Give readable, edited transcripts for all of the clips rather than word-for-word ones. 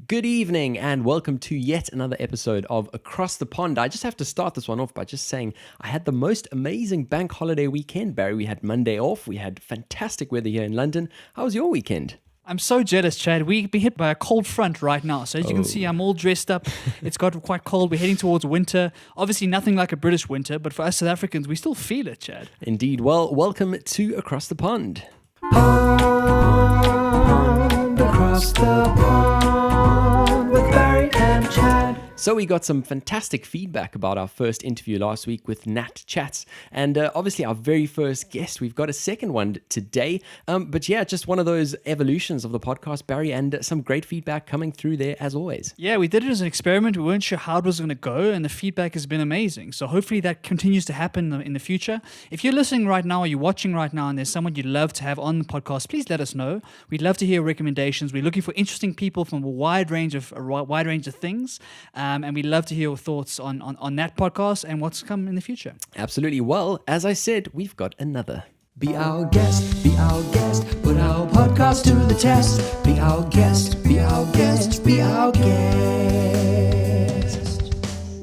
Good evening and welcome to yet another episode of Across the Pond. I just have to start this one off by just saying I had the most amazing bank holiday weekend, Barry. We had Monday off. We had fantastic weather here in London. How was your weekend? I'm so jealous, Chad. We've been hit by a cold front right now. So as you can see, I'm all dressed up. It's got quite cold. We're heading towards winter. Obviously nothing like a British winter, but for us South Africans, we still feel it, Chad. Indeed. Well, welcome to Across the Pond. Across the pond with Barry and Chad. So we got some fantastic feedback about our first interview last week with Nat Chats, and obviously our very first guest. We've got a second one today, but yeah, just one of those evolutions of the podcast, Barry, and some great feedback coming through there as always. Yeah, we did it as an experiment. We weren't sure how it was going to go, and the feedback has been amazing. So hopefully that continues to happen in the future. If you're listening right now or you're watching right now and there's someone you'd love to have on the podcast, please let us know. We'd love to hear recommendations. We're looking for interesting people from a wide range of things. And we'd love to hear your thoughts on that podcast and what's come in the future. Absolutely. Well, as I said, we've got another. Be our guest, put our podcast to the test. Be our guest, be our guest, be our guest.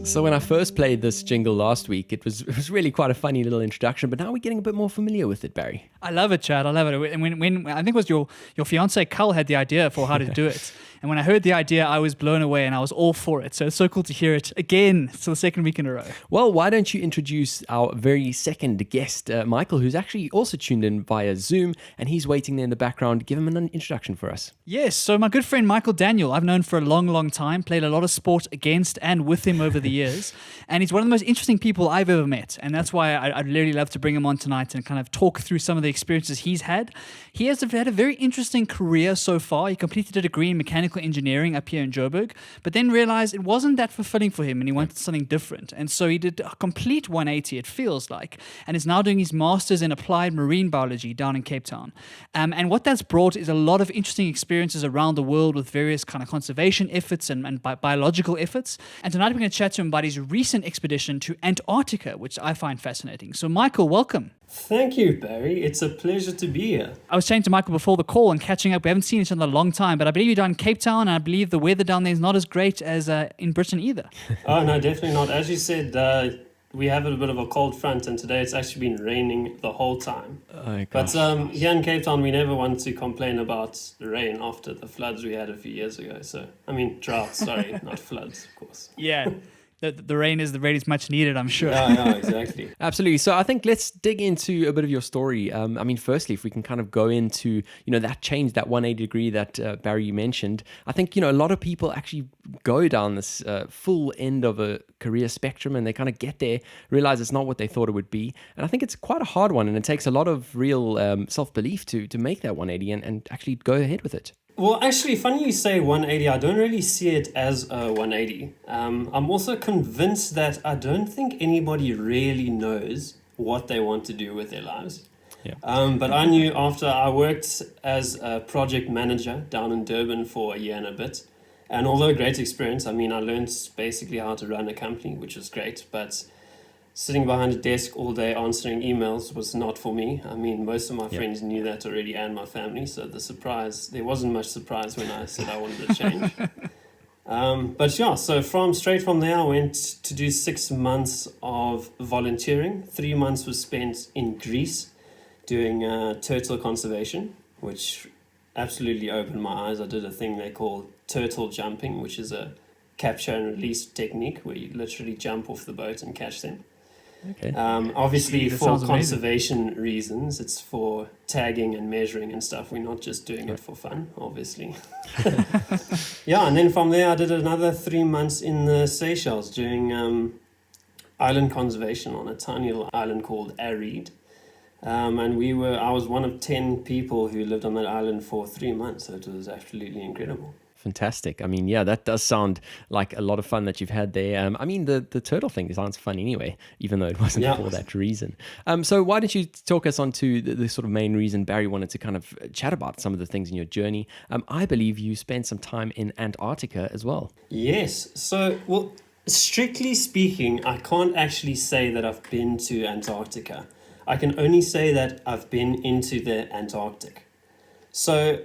So when I first played this jingle last week, it was really quite a funny little introduction, but now we're getting a bit more familiar with it, Barry. I love it, Chad. I love it. And when I think it was your fiance Carl had the idea for how to do it. And when I heard the idea, I was blown away and I was all for it. So it's so cool to hear it again. It's the second week in a row. Well, why don't you introduce our very second guest, Michael, who's actually also tuned in via Zoom, and he's waiting there in the background. Give him an introduction for us. Yes, so my good friend Michael Daniel, I've known for a long, long time, played a lot of sport against and with him over the years. And he's one of the most interesting people I've ever met. And that's why I'd really love to bring him on tonight and kind of talk through some of the experiences he's had. He has had a very interesting career so far. He completed a degree in mechanical engineering up here in Joburg, but then realized it wasn't that fulfilling for him and he wanted something different. And so he did a complete 180, it feels like, and is now doing his master's in applied marine biology down in Cape Town. And what that's brought is a lot of interesting experiences around the world with various kind of conservation efforts and biological efforts. And tonight we're going to chat to him about his recent expedition to Antarctica, which I find fascinating. So Michael, welcome. Thank you, Barry. It's a pleasure to be here. I was chatting to Michael before the call and catching up. We haven't seen each other in a long time, but I believe you're down in Cape Town, and I believe the weather down there is not as great as in Britain either. Oh, no, definitely not. As you said, we have a bit of a cold front, and today it's actually been raining the whole time. Oh, but here in Cape Town, we never want to complain about the rain after the floods we had a few years ago. Droughts, sorry, not floods, of course. Yeah. The rain is much needed, I'm sure. Yeah, exactly. Absolutely. So I think let's dig into a bit of your story. Firstly, if we can kind of go into, that change, that 180 degree that Barry, you mentioned. I think, a lot of people actually go down this full end of a career spectrum and they kind of get there, realize it's not what they thought it would be. And I think it's quite a hard one and it takes a lot of real self-belief to make that 180 and actually go ahead with it. Well, actually, funny you say 180. I don't really see it as a 180. I'm also convinced that I don't think anybody really knows what they want to do with their lives. Yeah. But I knew after I worked as a project manager down in Durban for a year and a bit. And although a great experience, I learned basically how to run a company, which was great. But sitting behind a desk all day answering emails was not for me. Most of my friends knew that already and my family. So there wasn't much surprise when I said I wanted to change. So straight from there, I went to do 6 months of volunteering. 3 months was spent in Greece doing turtle conservation, which absolutely opened my eyes. I did a thing they call turtle jumping, which is a capture and release technique where you literally jump off the boat and catch them. Okay. Obviously, That for sounds amazing. conservation reasons, it's for tagging and measuring and stuff. We're not just doing it for fun, obviously. And then from there, I did another 3 months in the Seychelles doing island conservation on a tiny little island called Arid. I was one of 10 people who lived on that island for 3 months, so it was absolutely incredible. Fantastic. That does sound like a lot of fun that you've had there. The turtle thing sounds fun anyway, even though it wasn't for that reason. So why don't you talk us on to the sort of main reason Barry wanted to kind of chat about some of the things in your journey. I believe you spent some time in Antarctica as well. Yes. So, strictly speaking, I can't actually say that I've been to Antarctica. I can only say that I've been into the Antarctic. So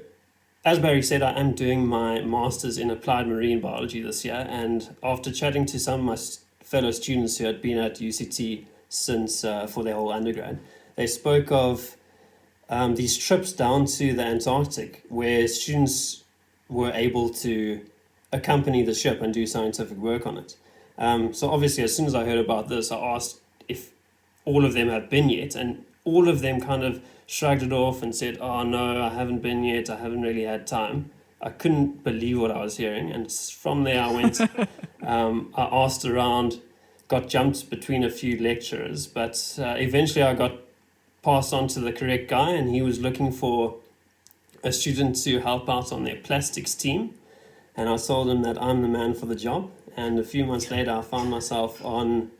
as Barry said, I am doing my master's in applied marine biology this year, and after chatting to some of my fellow students who had been at UCT since for their whole undergrad, they spoke of these trips down to the Antarctic where students were able to accompany the ship and do scientific work on it. So obviously, as soon as I heard about this, I asked if all of them had been yet, and all of them kind of shrugged it off and said, "Oh no, I haven't been yet. I haven't really had time." I couldn't believe what I was hearing, and from there I went. I asked around, got jumped between a few lecturers, but eventually I got passed on to the correct guy, and he was looking for a student to help out on their plastics team. And I told him that I'm the man for the job. And a few months later, I found myself on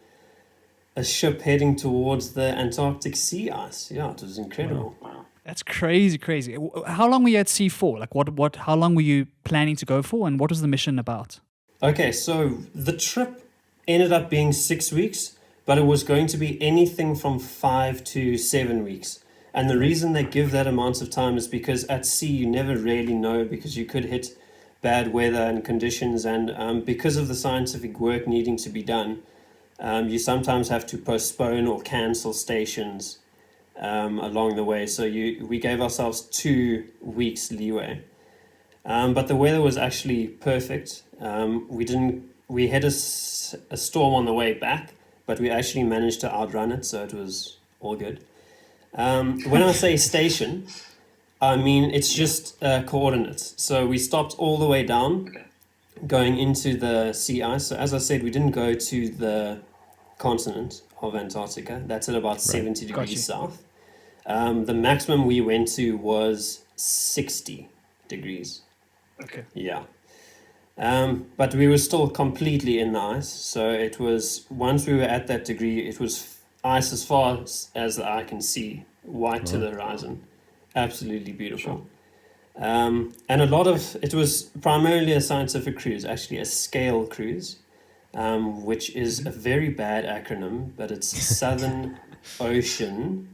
a ship heading towards the Antarctic sea ice. Yeah, it was incredible. Wow. That's crazy. How long were you at sea for? Like, how long were you planning to go for, and what was the mission about? Okay, so the trip ended up being 6 weeks, but it was going to be anything from 5 to 7 weeks. And the reason they give that amount of time is because at sea, you never really know, because you could hit bad weather and conditions, and because of the scientific work needing to be done, you sometimes have to postpone or cancel stations along the way. So we gave ourselves 2 weeks leeway, but the weather was actually perfect. We had a storm on the way back, but we actually managed to outrun it, so it was all good. When I say station, I mean it's just coordinates. So we stopped all the way down, going into the sea ice. So as I said, we didn't go to the continent of Antarctica. That's at about 70 degrees south. The maximum we went to was 60 degrees. Okay. Yeah. But we were still completely in the ice. So it was, once we were at that degree, it was ice as far as the eye can see, white to the horizon. Absolutely beautiful. And a lot of, it was primarily a scientific cruise, actually a scale cruise, which is a very bad acronym, but it's Southern Ocean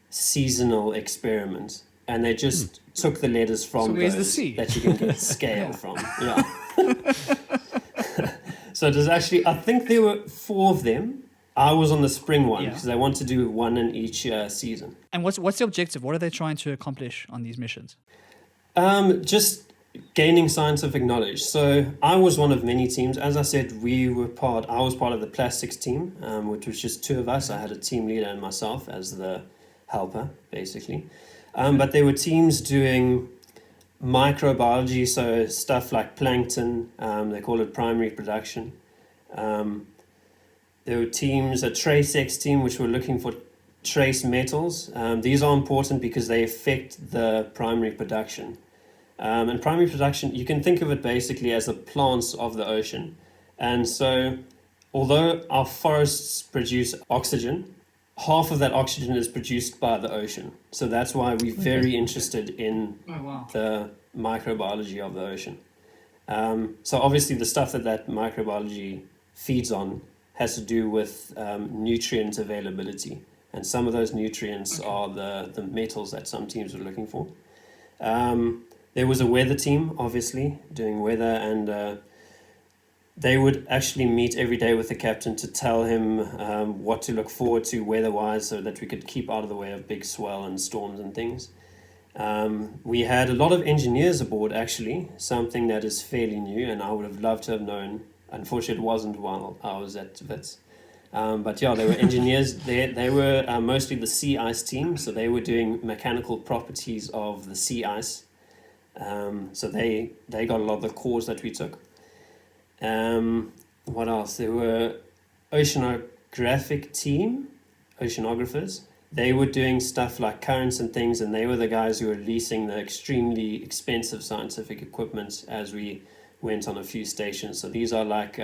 Seasonal Experiment. And they just took the letters from where's those the sea? that you can get scale from. Yeah. So there's actually, I think there were 4 of them. I was on the spring one because they want to do one in each season. And what's the objective? What are they trying to accomplish on these missions? Just gaining scientific knowledge. So I was one of many teams. As I said, I was part of the plastics team, which was just 2 of us. I had a team leader and myself as the helper, basically. But there were teams doing microbiology, so stuff like plankton. They call it primary production. There were teams, a trace X team, which were looking for trace metals. These are important because they affect the primary production. And primary production, you can think of it basically as the plants of the ocean. And so, although our forests produce oxygen, half of that oxygen is produced by the ocean. So that's why we're very interested in the microbiology of the ocean. So obviously the stuff that microbiology feeds on has to do with nutrient availability. And some of those nutrients are the metals that some teams were looking for. There was a weather team, obviously, doing weather, and they would actually meet every day with the captain to tell him what to look forward to weather-wise so that we could keep out of the way of big swell and storms and things. We had a lot of engineers aboard, actually, something that is fairly new, and I would have loved to have known. Unfortunately, it wasn't while I was at Wits. But yeah, they were engineers. They were mostly the sea ice team, so they were doing mechanical properties of the sea ice. So they got a lot of the cores that we took. What else? There were oceanographic team, oceanographers. They were doing stuff like currents and things, and they were the guys who were leasing the extremely expensive scientific equipment as we went on a few stations. So these are like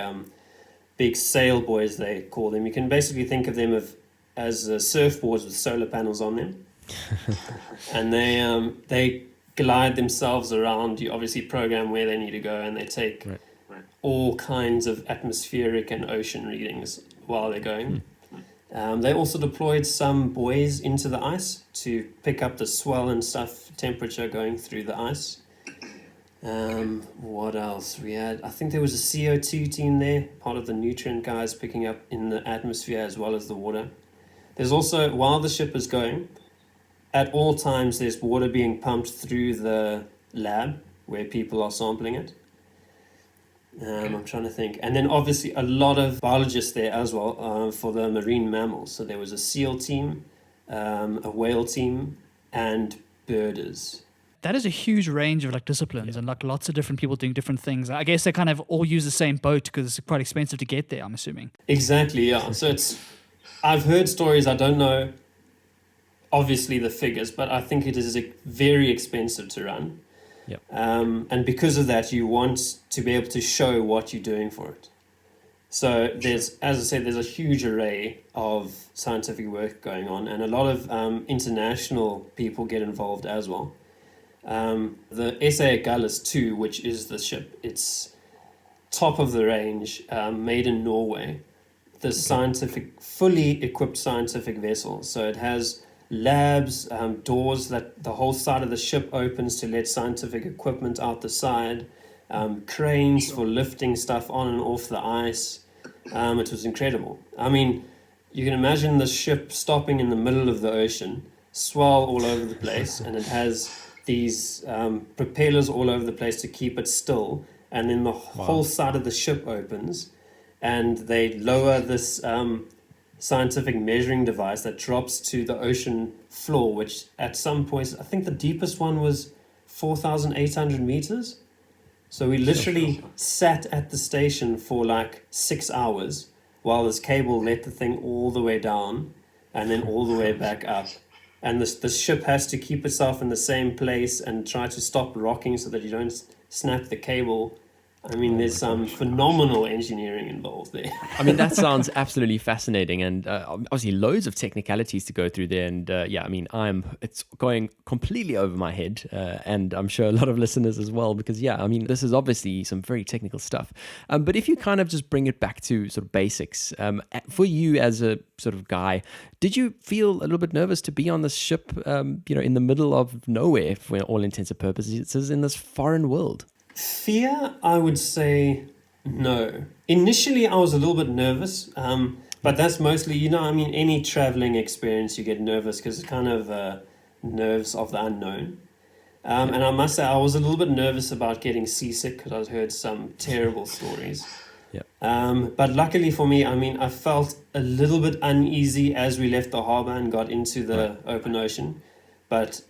big sail buoys, they call them. You can basically think of them as surfboards with solar panels on them. And they glide themselves around. You obviously program where they need to go, and they take all kinds of atmospheric and ocean readings while they're going. They also deployed some buoys into the ice to pick up the swell and stuff, temperature going through the ice. What else? We had, I think there was a CO2 team there, part of the nutrient guys picking up in the atmosphere as well as the water. There's also, while the ship is going, at all times there's water being pumped through the lab where people are sampling it. I'm trying to think. And then obviously a lot of biologists there as well for the marine mammals. So there was a seal team, a whale team, and birders. That is a huge range of like disciplines and like lots of different people doing different things. I guess they kind of all use the same boat because it's quite expensive to get there, I'm assuming. Exactly, yeah. So I've heard stories, I don't know obviously the figures, but I think it is very expensive to run. Yep. And because of that, you want to be able to show what you're doing for it. So there's, as I said, there's a huge array of scientific work going on, and a lot of international people get involved as well. The SA Gallus 2, which is the ship, it's top of the range, made in Norway. The fully equipped scientific vessel. So it has labs, doors that the whole side of the ship opens to let scientific equipment out the side, cranes for lifting stuff on and off the ice. It was incredible. I mean, you can imagine the ship stopping in the middle of the ocean, swell all over the place, and it has these propellers all over the place to keep it still, and then the whole side of the ship opens, and they lower this scientific measuring device that drops to the ocean floor, which at some points, I think the deepest one was 4,800 meters. So we literally sat at the station for like 6 hours while this cable let the thing all the way down and then all the way back up. And the ship has to keep itself in the same place and try to stop rocking so that you don't snap the cable. I mean, there's some phenomenal engineering involved there. I mean, that sounds absolutely fascinating, and obviously loads of technicalities to go through there. And yeah, I mean, it's going completely over my head, and I'm sure a lot of listeners as well, because yeah, I mean, this is obviously some very technical stuff. But if you kind of just bring it back to sort of basics, for you as a sort of guy, did you feel a little bit nervous to be on this ship, in the middle of nowhere, for all intents and purposes, in this foreign world? Fear, I would say no. Initially, I was a little bit nervous, but that's mostly, any traveling experience, you get nervous because it's kind of nerves of the unknown. And I must say, I was a little bit nervous about getting seasick because I'd heard some terrible stories. Yeah. But luckily for me, I felt a little bit uneasy as we left the harbor and got into the open ocean. But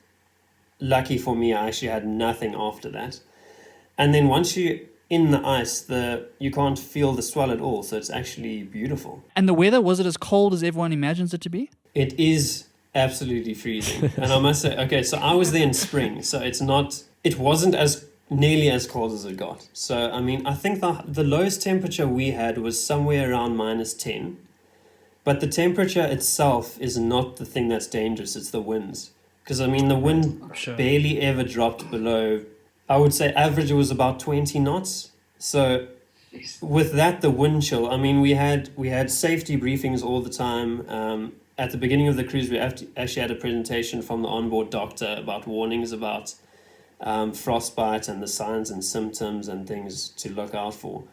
lucky for me, I actually had nothing after that. And then once you're in the ice, you can't feel the swell at all. So it's actually beautiful. And the weather, was it as cold as everyone imagines it to be? It is absolutely freezing. And I must say, okay, so I was there in spring. So it wasn't as nearly as cold as it got. So, I think the lowest temperature we had was somewhere around -10. But the temperature itself is not the thing that's dangerous. It's the winds. Because, the wind barely ever dropped below, I would say average, it was about 20 knots. So with that, the wind chill, we had safety briefings all the time. At the beginning of the cruise, we actually had a presentation from the onboard doctor about warnings about frostbite and the signs and symptoms and things to look out for.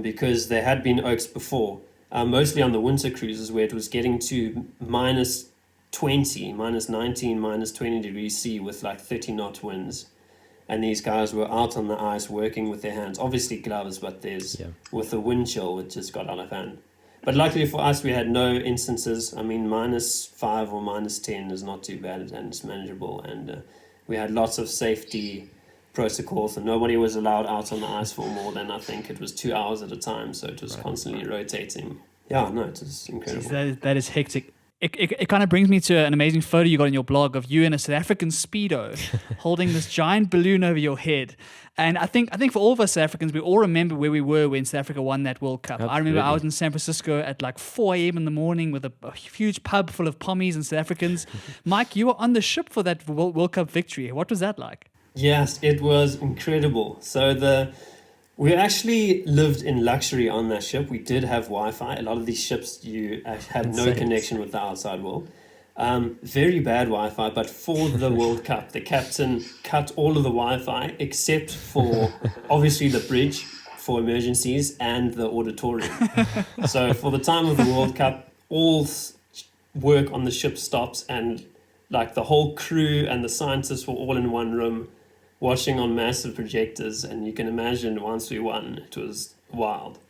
Because there had been oaks before, mostly on the winter cruises where it was getting to -20, -19, -20 degrees C with like 30 knot winds. And these guys were out on the ice working with their hands, obviously gloves, but with the wind chill, it just got out of hand. But luckily for us, we had no instances. -5 or -10 is not too bad and it's manageable. And we had lots of safety protocols, and nobody was allowed out on the ice for more than, I think it was 2 hours at a time. So it was constantly rotating. Yeah, no, it was incredible. That is hectic. It kind of brings me to an amazing photo you got in your blog of you in a South African Speedo holding this giant balloon over your head. And I think for all of us South Africans, we all remember where we were when South Africa won that World Cup. Absolutely. I remember I was in San Francisco at like 4 a.m. in the morning with a huge pub full of pommies and South Africans. Mike, you were on the ship for that World Cup victory. What was that like? Yes, it was incredible. So we actually lived in luxury on that ship. We did have Wi-Fi. A lot of these ships, you have no connection with the outside world. Very bad Wi-Fi, but for the World Cup, the captain cut all of the Wi-Fi except for obviously the bridge for emergencies and the auditorium. So for the time of the World Cup, all work on the ship stops, and like the whole crew and the scientists were all in one room watching on massive projectors, and you can imagine once we won, it was wild.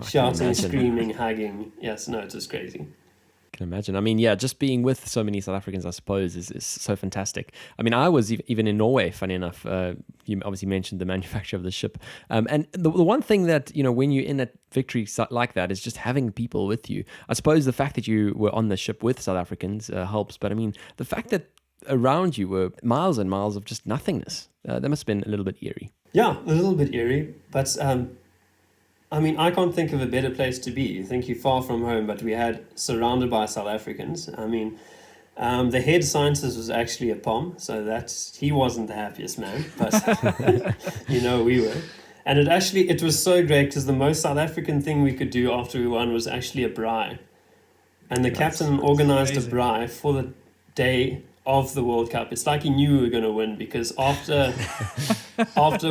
Shouting, screaming, hugging. Yes, no, it was crazy. Can imagine. I mean, yeah, just being with so many South Africans, I suppose, is so fantastic. I mean, I was even in Norway, funny enough. You obviously mentioned the manufacture of the ship. And the one thing that, when you're in a victory like that is just having people with you. I suppose the fact that you were on the ship with South Africans helps. But I mean, the fact that around you were miles and miles of just nothingness, that must have been a little bit eerie. Yeah, a little bit eerie. But I mean, I can't think of a better place to be. You think you're far from home, but we had surrounded by South Africans. I mean, the head scientist was actually a POM, so he wasn't the happiest man, but we were. And it was so great because the most South African thing we could do after we won was actually a braai. And the captain organized a braai for the day of the World Cup. It's like he knew we were going to win, because after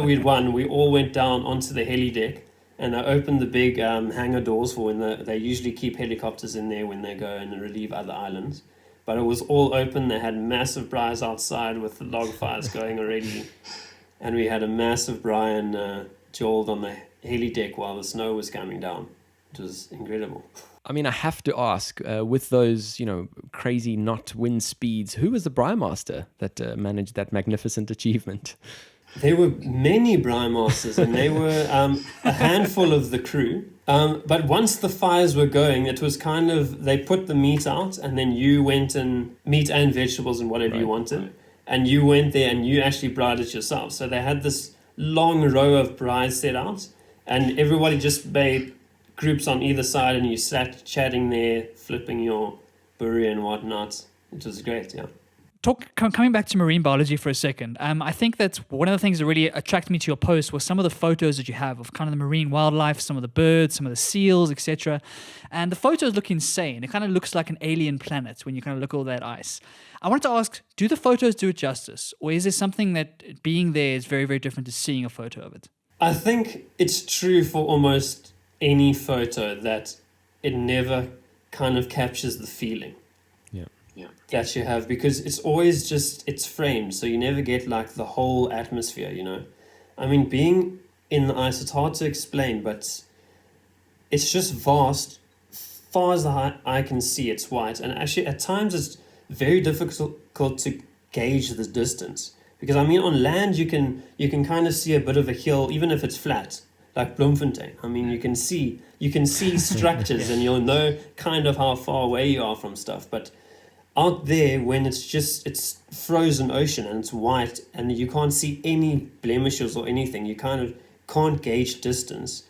we'd won, we all went down onto the heli deck. And I opened the big hangar doors for when they usually keep helicopters in there when they go and relieve other islands. But it was all open. They had massive braais outside with the log fires going already. And we had a massive braai and jawled on the heli deck while the snow was coming down. It was incredible. I mean, I have to ask, with those, crazy not wind speeds, who was the braai master that managed that magnificent achievement? There were many braai masters, and they were a handful of the crew. But once the fires were going, it was kind of, they put the meat out, and then you went and meat and vegetables and whatever you wanted. Right. And you went there and you actually braied it yourself. So they had this long row of braais set out, and everybody just made groups on either side, and you sat chatting there, flipping your burri and whatnot. It was great, yeah. Coming back to marine biology for a second, I think that one of the things that really attracted me to your post was some of the photos that you have of kind of the marine wildlife, some of the birds, some of the seals, etc. And the photos look insane. It kind of looks like an alien planet when you kind of look at all that ice. I wanted to ask, do the photos do it justice? Or is there something that being there is very, very different to seeing a photo of it? I think it's true for almost any photo that it never kind of captures the feeling. That you have, because it's always it's framed, so you never get like the whole atmosphere, I mean, being in the ice, it's hard to explain, but it's just vast. Far as the eye can see, it's white, and actually at times it's very difficult to gauge the distance, because I mean, on land you can kind of see a bit of a hill, even if it's flat, like Bloemfontein. I mean, you can see structures and you'll know kind of how far away you are from stuff, but out there, when it's frozen ocean and it's white and you can't see any blemishes or anything, you kind of can't gauge distance.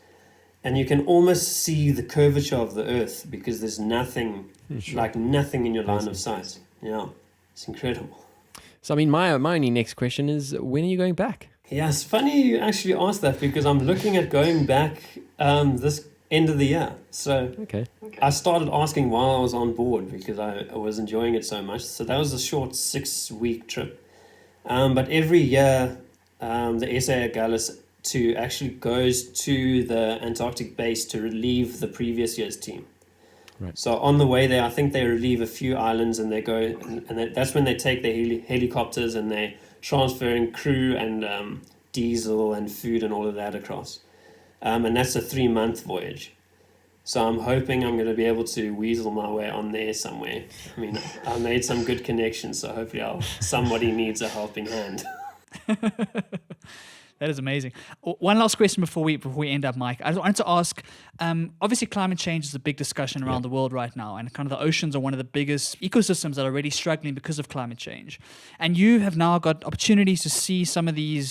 And you can almost see the curvature of the earth because there's nothing, nothing in your line of sight. Yeah, it's incredible. So, I mean, my only next question is, when are you going back? Yeah, it's funny you actually asked that, because I'm looking at going back this end of the year. So okay. I started asking while I was on board because I was enjoying it so much. So that was a short 6-week trip. But every year, the SA Gallus actually goes to the Antarctic base to relieve the previous year's team. Right. So on the way there, I think they relieve a few islands, and they go, and that's when they take the helicopters and they transferring crew and diesel and food and all of that across. And that's a 3-month voyage. So I'm hoping I'm going to be able to weasel my way on there somewhere. I mean, I made some good connections, so hopefully somebody needs a helping hand. That is amazing. One last question before we end up, Mike. I wanted to ask, obviously climate change is a big discussion around the world right now, and kind of the oceans are one of the biggest ecosystems that are already struggling because of climate change. And you have now got opportunities to see some of the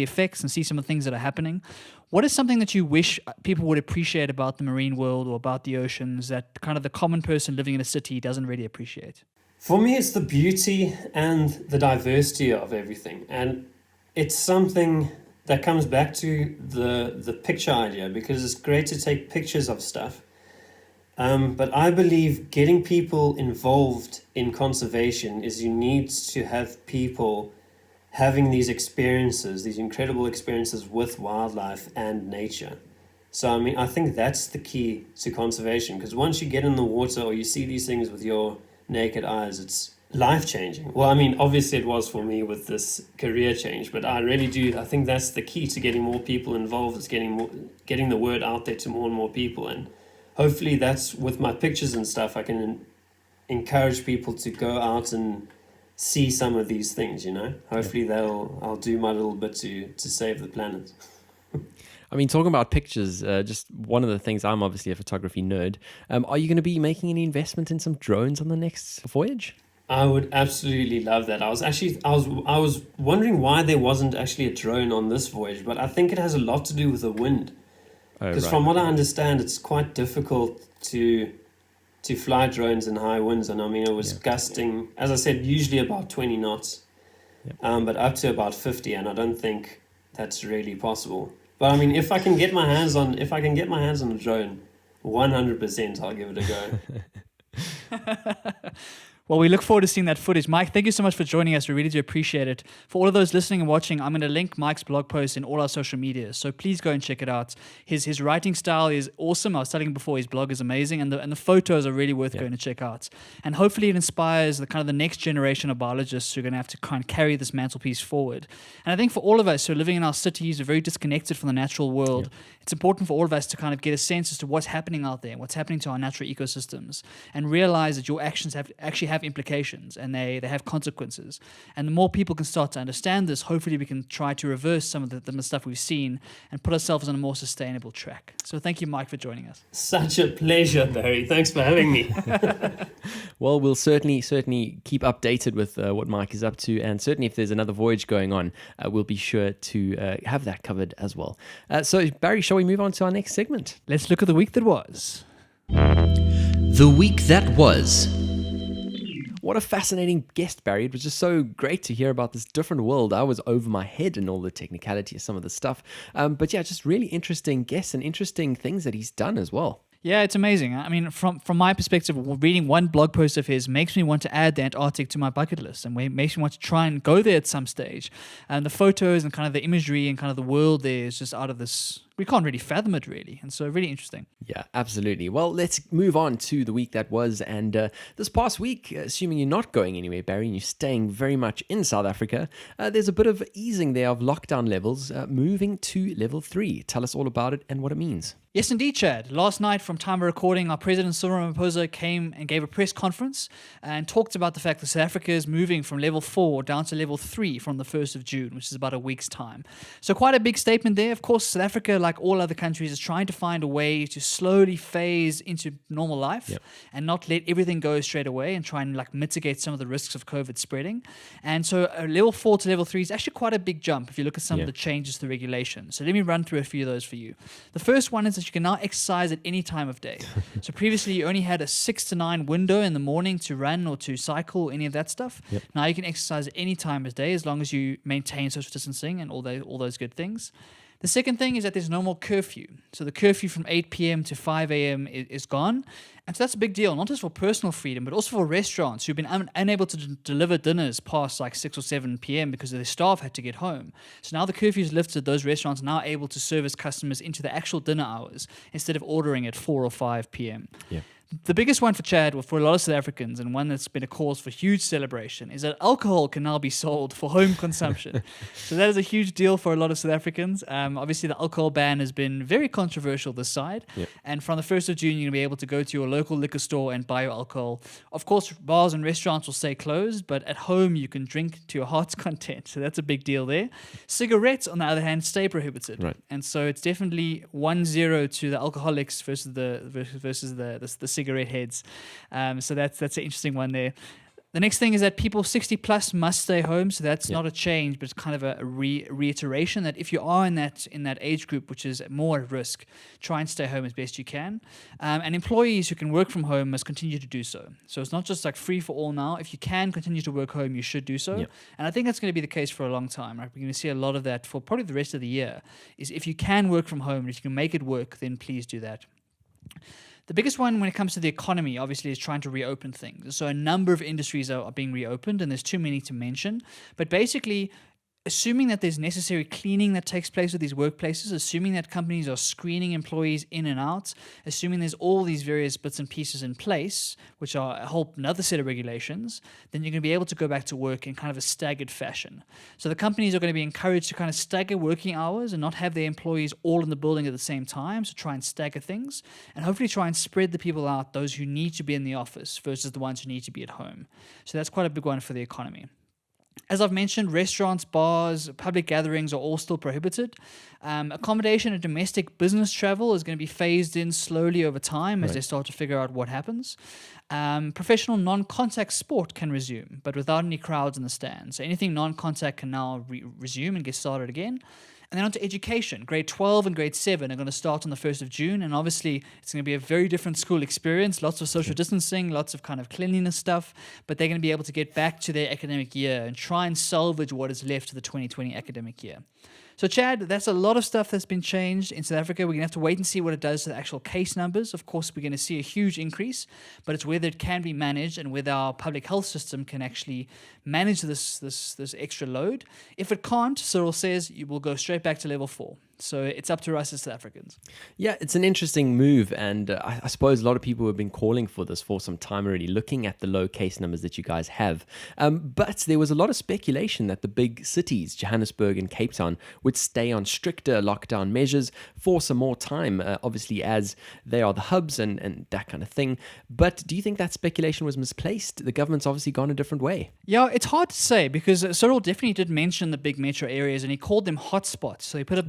effects and see some of the things that are happening. What is something that you wish people would appreciate about the marine world or about the oceans that kind of the common person living in a city doesn't really appreciate? For me, it's the beauty and the diversity of everything. And it's something that comes back to the picture idea, because it's great to take pictures of stuff. But I believe getting people involved in conservation is you need to have people having these experiences, these incredible experiences with wildlife and nature. So, I mean, I think that's the key to conservation, because once you get in the water or you see these things with your naked eyes, it's life-changing. Well, I mean, obviously it was for me with this career change, but I really do, I think that's the key to getting more people involved, is getting the word out there to more and more people. And hopefully that's, with my pictures and stuff, I can encourage people to go out and see some of these things, you know. Hopefully I'll do my little bit to save the planet. I mean, talking about pictures, just one of the things, I'm obviously a photography nerd. Are you going to be making any investment in some drones on the next voyage? I would absolutely love that. I was wondering why there wasn't actually a drone on this voyage, but I think it has a lot to do with the wind. Because from what I understand, it's quite difficult to fly drones in high winds, and I mean, it was gusting, as I said, usually about 20 knots, but up to about 50, and I don't think that's really possible. But I mean, if I can get my hands on a drone, 100% I'll give it a go. Well, we look forward to seeing that footage. Mike, thank you so much for joining us. We really do appreciate it. For all of those listening and watching, I'm going to link Mike's blog post in all our social media, so please go and check it out. His writing style is awesome. I was telling him before, his blog is amazing, and the photos are really worth going to check out. And hopefully it inspires the next generation of biologists who are going to have to kind of carry this mantelpiece forward. And I think for all of us who are living in our cities, are very disconnected from the natural world, it's important for all of us to kind of get a sense as to what's happening out there, what's happening to our natural ecosystems, and realize that your actions actually have implications, and they have consequences. And the more people can start to understand this, hopefully we can try to reverse some of the stuff we've seen and put ourselves on a more sustainable track. So thank you, Mike, for joining us. Such a pleasure, Barry. Thanks for having me. Well, we'll certainly keep updated with what Mike is up to, and certainly if there's another voyage going on, we'll be sure to have that covered as well. So, Barry, shall we move on to our next segment? Let's look at the week that was. The week that was. What a fascinating guest, Barry. It was just so great to hear about this different world. I was over my head in all the technicality of some of the stuff. But yeah, just really interesting guests and interesting things that he's done as well. Yeah, it's amazing. I mean, from my perspective, reading one blog post of his makes me want to add the Antarctic to my bucket list, and makes me want to try and go there at some stage. And the photos and kind of the imagery and kind of the world there is just out of this. We can't really fathom it, really. And so really interesting. Yeah, absolutely. Well, let's move on to the week that was. And this past week, assuming you're not going anywhere, Barry, and you're staying very much in South Africa, there's a bit of easing there of lockdown levels, moving to level 3. Tell us all about it and what it means. Yes, indeed, Chad. Last night, from time of recording, our President Cyril Ramaphosa came and gave a press conference and talked about the fact that South Africa is moving from level 4 down to level 3 from the 1st of June, which is about a week's time. So quite a big statement there. Of course, South Africa, like all other countries, is trying to find a way to slowly phase into normal life and not let everything go straight away, and try and mitigate some of the risks of COVID spreading. And so level 4 to level 3 is actually quite a big jump if you look at some of the changes to the regulations. So let me run through a few of those for you. The first one is that you can now exercise at any time of day. So previously you only had a 6 to 9 window in the morning to run or to cycle or any of that stuff. Now you can exercise at any time of day as long as you maintain social distancing and all those good things. The second thing is that there's no more curfew. So the curfew from 8 p.m. to 5 a.m. is gone. And so that's a big deal, not just for personal freedom, but also for restaurants who've been unable to deliver dinners past 6 or 7 p.m. because their staff had to get home. So now the curfew is lifted. Those restaurants are now able to service customers into the actual dinner hours instead of ordering at 4 or 5 p.m. Yeah. The biggest one for Chad, for a lot of South Africans, and one that's been a cause for huge celebration, is that alcohol can now be sold for home consumption. So that is a huge deal for a lot of South Africans. Obviously, the alcohol ban has been very controversial this side. And from the 1st of June, you're going to be able to go to your local liquor store and buy your alcohol. Of course, bars and restaurants will stay closed, but at home, you can drink to your heart's content. So that's a big deal there. Cigarettes, on the other hand, stay prohibited. Right. And so it's definitely 1-0 to the alcoholics versus the cigarette heads. So that's an interesting one there. The next thing is that people 60 plus must stay home. So that's not a change, but it's kind of a reiteration that if you are in that age group, which is more at risk, try and stay home as best you can. And employees who can work from home must continue to do so. So it's not just free for all now. If you can continue to work home, you should do so. And I think that's going to be the case for a long time. Right? We're going to see a lot of that for probably the rest of the year. Is if you can work from home, if you can make it work, then please do that. The biggest one when it comes to the economy, obviously, is trying to reopen things. So a number of industries are being reopened, and there's too many to mention. But basically, assuming that there's necessary cleaning that takes place at these workplaces, assuming that companies are screening employees in and out, assuming there's all these various bits and pieces in place, which are a whole another set of regulations, then you're going to be able to go back to work in kind of a staggered fashion. So the companies are going to be encouraged to kind of stagger working hours and not have their employees all in the building at the same time, so try and stagger things, and hopefully try and spread the people out, those who need to be in the office versus the ones who need to be at home. So that's quite a big one for the economy. As I've mentioned, restaurants, bars, public gatherings are all still prohibited. Accommodation and domestic business travel is going to be phased in slowly over time as they start to figure out what happens. Professional non-contact sport can resume, but without any crowds in the stands. So anything non-contact can now resume and get started again. And then on to education. Grade 12 and grade 7 are going to start on the 1st of June. And obviously, it's going to be a very different school experience. Lots of social distancing, lots of kind of cleanliness stuff. But they're going to be able to get back to their academic year and try and salvage what is left of the 2020 academic year. So, Chad, that's a lot of stuff that's been changed in South Africa. We're going to have to wait and see what it does to the actual case numbers. Of course, we're going to see a huge increase, but it's whether it can be managed and whether our public health system can actually manage this extra load. If it can't, Cyril says you will go straight back to level 4. So it's up to us as South Africans. Yeah, it's an interesting move, and I suppose a lot of people have been calling for this for some time already, looking at the low case numbers that you guys have. But there was a lot of speculation that the big cities, Johannesburg and Cape Town, would stay on stricter lockdown measures for some more time, obviously as they are the hubs and that kind of thing. But do you think that speculation was misplaced? The government's obviously gone a different way. Yeah, it's hard to say because Cyril definitely did mention the big metro areas and he called them hotspots. So he put up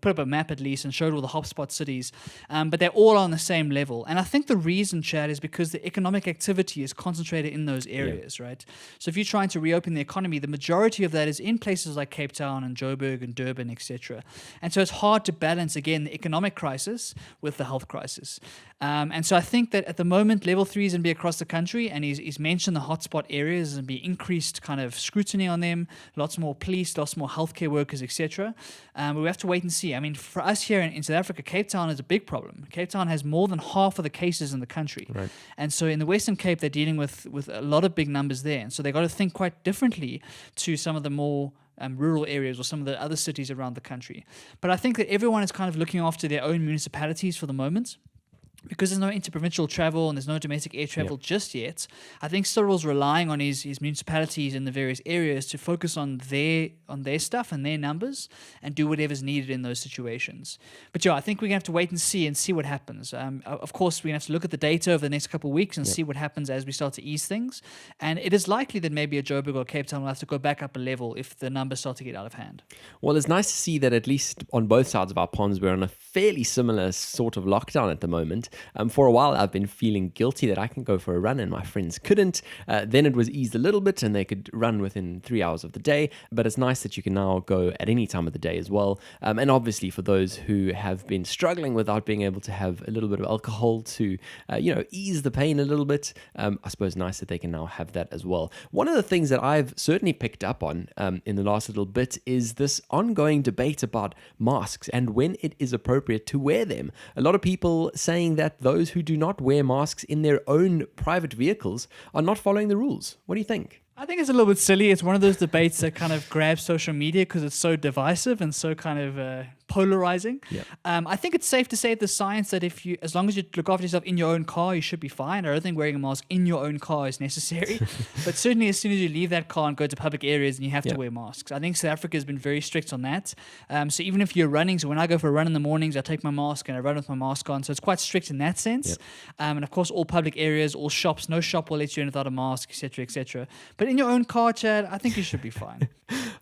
put up a map at least and showed all the hotspot cities, but they're all on the same level. And I think the reason, Chad, is because the economic activity is concentrated in those areas, right? So if you're trying to reopen the economy, the majority of that is in places like Cape Town and Joburg and Durban, etc. And so it's hard to balance, again, the economic crisis with the health crisis. And so I think that at the moment, level 3 is going to be across the country, and he's mentioned the hotspot areas and be increased kind of scrutiny on them, lots more police, lots more healthcare workers, etc. But we have to wait and see. I mean, for us here in South Africa, Cape Town is a big problem. Cape Town has more than half of the cases in the country. Right. And so in the Western Cape, they're dealing with a lot of big numbers there. And so they've got to think quite differently to some of the more rural areas or some of the other cities around the country. But I think that everyone is kind of looking after their own municipalities for the moment. Because there's no interprovincial travel and there's no domestic air travel just yet, I think Cyril's relying on his municipalities in the various areas to focus on their stuff and their numbers and do whatever's needed in those situations. But yeah, I think we're going to have to wait and see what happens. Of course, we're going to have to look at the data over the next couple of weeks and see what happens as we start to ease things. And it is likely that maybe a Joburg or Cape Town will have to go back up a level if the numbers start to get out of hand. Well, it's nice to see that at least on both sides of our ponds, we're on a fairly similar sort of lockdown at the moment. For a while, I've been feeling guilty that I can go for a run and my friends couldn't. Then it was eased a little bit and they could run within 3 hours of the day. But it's nice that you can now go at any time of the day as well. And obviously for those who have been struggling without being able to have a little bit of alcohol to, ease the pain a little bit, I suppose nice that they can now have that as well. One of the things that I've certainly picked up on in the last little bit is this ongoing debate about masks and when it is appropriate to wear them. A lot of people saying that those who do not wear masks in their own private vehicles are not following the rules. What do you think? I think it's a little bit silly. It's one of those debates that kind of grabs social media because it's so divisive and so kind of polarizing. Yep. I think it's safe to say the science that as long as you look after yourself in your own car, you should be fine. I don't think wearing a mask in your own car is necessary. But certainly as soon as you leave that car and go to public areas, and you have to wear masks. I think South Africa has been very strict on that. So even if you're running, so when I go for a run in the mornings, I take my mask and I run with my mask on. So it's quite strict in that sense. Yep. And of course, all public areas, all shops, no shop will let you in without a mask, etc., etc. But in your own car, Chad, I think you should be fine.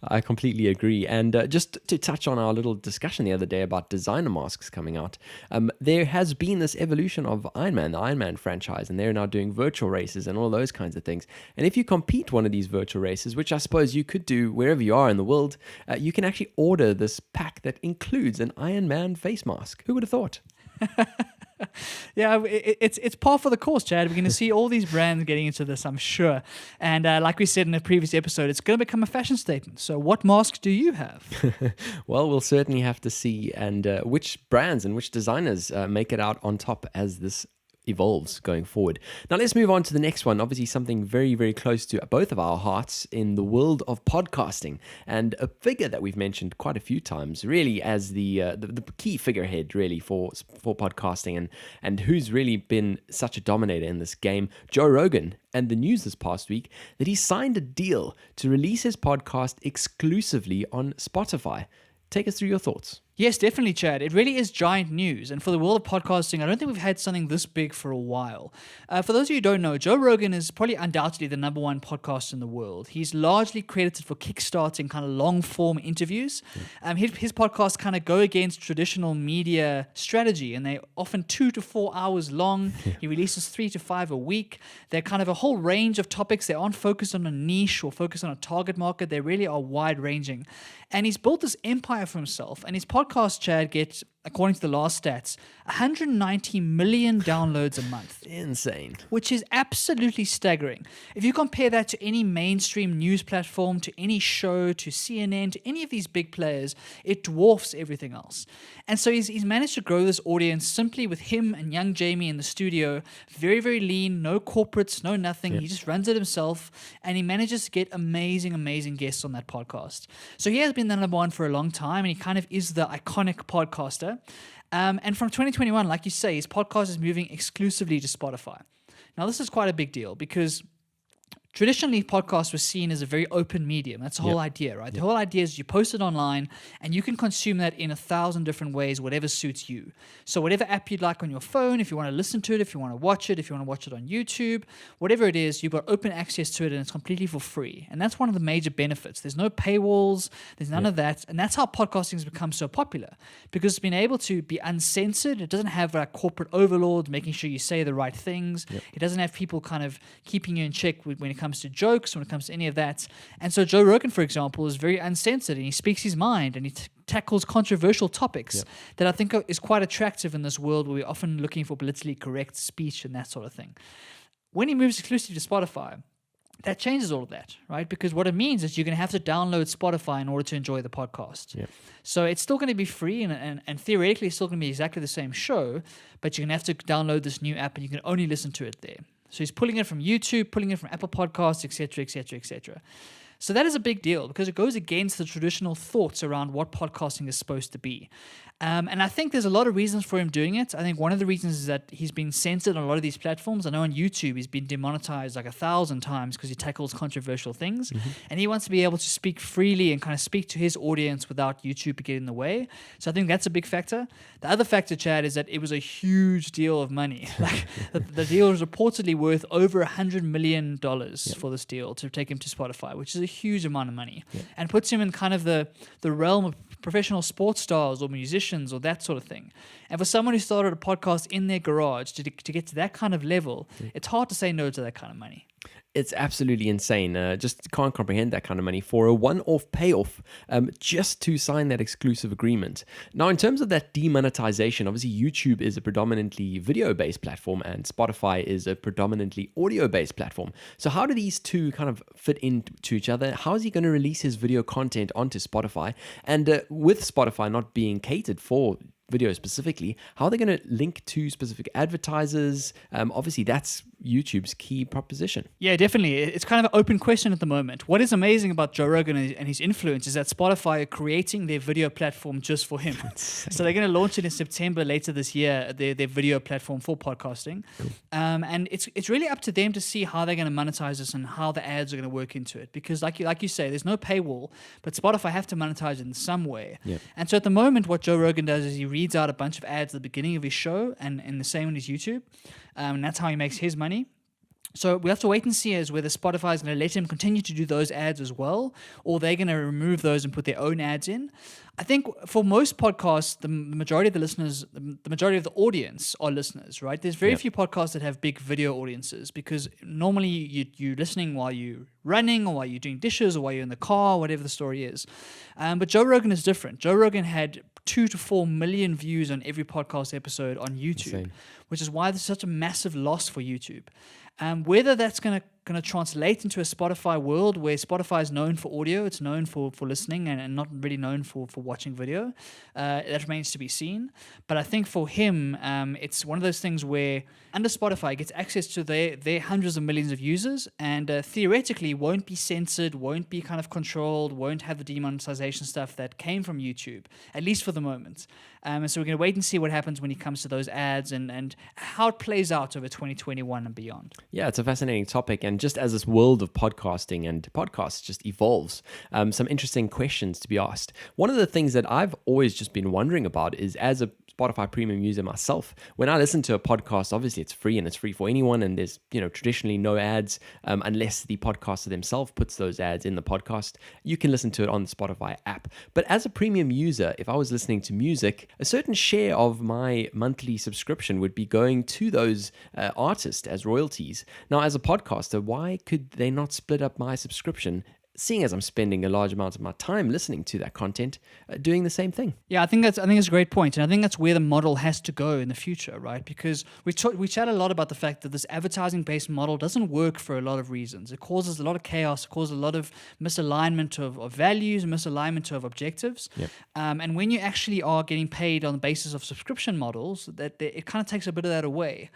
I completely agree. And just to touch on our little discussion the other day about designer masks coming out, there has been this evolution of Iron Man, the Iron Man franchise, and they're now doing virtual races and all those kinds of things. And if you compete one of these virtual races, which I suppose you could do wherever you are in the world, you can actually order this pack that includes an Iron Man face mask. Who would have thought? Yeah, it's par for the course, Chad. We're going to see all these brands getting into this, I'm sure. And like we said in a previous episode, it's going to become a fashion statement. So what mask do you have? Well, we'll certainly have to see and which brands and which designers make it out on top as this evolves going forward. Now let's move on to the next one. Obviously something very, very close to both of our hearts in the world of podcasting, and a figure that we've mentioned quite a few times, really as the key figurehead really for podcasting, and who's really been such a dominator in this game, Joe Rogan. And the news this past week that he signed a deal to release his podcast exclusively on Spotify. Take us through your thoughts. Yes, definitely, Chad. It really is giant news. And for the world of podcasting, I don't think we've had something this big for a while. For those of you who don't know, Joe Rogan is probably undoubtedly the number one podcast in the world. He's largely credited for kickstarting kind of long-form interviews. His podcasts kind of go against traditional media strategy, and they're often 2 to 4 hours long. He releases 3 to 5 a week. They're kind of a whole range of topics. They aren't focused on a niche or focused on a target market. They really are wide-ranging. And he's built this empire for himself. And his podcast, Chad, gets, according to the last stats, 190 million downloads a month. Insane. Which is absolutely staggering. If you compare that to any mainstream news platform, to any show, to CNN, to any of these big players, it dwarfs everything else. And so he's managed to grow this audience simply with him and young Jamie in the studio. Very, very lean, no corporates, no nothing. Yep. He just runs it himself, and he manages to get amazing, amazing guests on that podcast. So he has been the number one for a long time, and he kind of is the iconic podcaster. And from 2021, like you say, his podcast is moving exclusively to Spotify. Now, this is quite a big deal because traditionally, podcasts were seen as a very open medium. That's the whole idea, right? The whole idea is you post it online and you can consume that in 1,000 different ways, whatever suits you. So whatever app you'd like on your phone, if you want to listen to it, if you want to watch it, if you want to watch it on YouTube, whatever it is, you've got open access to it and it's completely for free. And that's one of the major benefits. There's no paywalls, there's none of that. And that's how podcasting has become so popular, because it's been able to be uncensored. It doesn't have corporate overlords making sure you say the right things. It doesn't have people kind of keeping you in check when it comes to jokes, when it comes to any of that. And so Joe Rogan, for example, is very uncensored, and he speaks his mind, and he tackles controversial topics that I think is quite attractive in this world where we're often looking for politically correct speech and that sort of thing. When he moves exclusively to Spotify, that changes all of that, right? Because what it means is you're going to have to download Spotify in order to enjoy the podcast. So it's still going to be free, and theoretically it's still going to be exactly the same show, but you're going to have to download this new app, and you can only listen to it there. So he's pulling it from YouTube, pulling it from Apple Podcasts, etc., etc., etc. So that is a big deal because it goes against the traditional thoughts around what podcasting is supposed to be. And I think there's a lot of reasons for him doing it. I think one of the reasons is that he's been censored on a lot of these platforms. I know on YouTube he's been demonetized like 1,000 times because he tackles controversial things. And he wants to be able to speak freely and kind of speak to his audience without YouTube getting in the way. So I think that's a big factor. The other factor, Chad, is that it was a huge deal of money. Like the deal was reportedly worth over $100 million for this deal to take him to Spotify, which is a huge amount of money, and puts him in kind of the realm of professional sports stars or musicians or that sort of thing. And for someone who started a podcast in their garage to get to that kind of level, it's hard to say no to that kind of money. It's absolutely insane. Just can't comprehend that kind of money for a one-off payoff just to sign that exclusive agreement. Now, in terms of that demonetization, obviously YouTube is a predominantly video-based platform and Spotify is a predominantly audio-based platform. So how do these two kind of fit into each other? How is he going to release his video content onto Spotify? And with Spotify not being catered for video specifically, how are they going to link to specific advertisers? Obviously, that's YouTube's key proposition. Yeah, definitely. It's kind of an open question at the moment. What is amazing about Joe Rogan and his influence is that Spotify are creating their video platform just for him. So they're going to launch it in September later this year, their video platform for podcasting. Cool. And it's really up to them to see how they're going to monetize this and how the ads are going to work into it. Because like you say, there's no paywall, but Spotify have to monetize it in some way. Yep. And so at the moment, what Joe Rogan does is he reads out a bunch of ads at the beginning of his show and the same on his YouTube. And that's how he makes his money. So we have to wait and see as whether Spotify is going to let him continue to do those ads as well, or they're going to remove those and put their own ads in. I think for most podcasts, the majority of the listeners, the majority of the audience are listeners, right? There's very few podcasts that have big video audiences because normally you're listening while you're running or while you're doing dishes or while you're in the car, whatever the story is. But Joe Rogan is different. Joe Rogan had 2 to 4 million views on every podcast episode on YouTube, which is why there's such a massive loss for YouTube. Whether that's going to translate into a Spotify world where Spotify is known for audio, it's known for listening and not really known for watching video, that remains to be seen. But I think for him, it's one of those things where under Spotify, he gets access to their hundreds of millions of users and theoretically won't be censored, won't be kind of controlled, won't have the demonetization stuff that came from YouTube, at least for the moment. And so we're going to wait and see what happens when it comes to those ads and how it plays out over 2021 and beyond. Yeah, it's a fascinating topic. And just as this world of podcasting and podcasts just evolves, some interesting questions to be asked. One of the things that I've always just been wondering about is, as a Spotify premium user myself, when I listen to a podcast, obviously it's free and it's free for anyone, and there's traditionally no ads unless the podcaster themselves puts those ads in the podcast. You can listen to it on the Spotify app. But as a premium user, if I was listening to music, a certain share of my monthly subscription would be going to those artists as royalties. Now, as a podcaster, why could they not split up my subscription, seeing as I'm spending a large amount of my time listening to that content, doing the same thing? Yeah, I think that's a great point, and I think that's where the model has to go in the future, right? Because we chat a lot about the fact that this advertising-based model doesn't work for a lot of reasons. It causes a lot of chaos, it causes a lot of misalignment of values, misalignment of objectives, Yep. And when you actually are getting paid on the basis of subscription models, it kind of takes a bit of that away.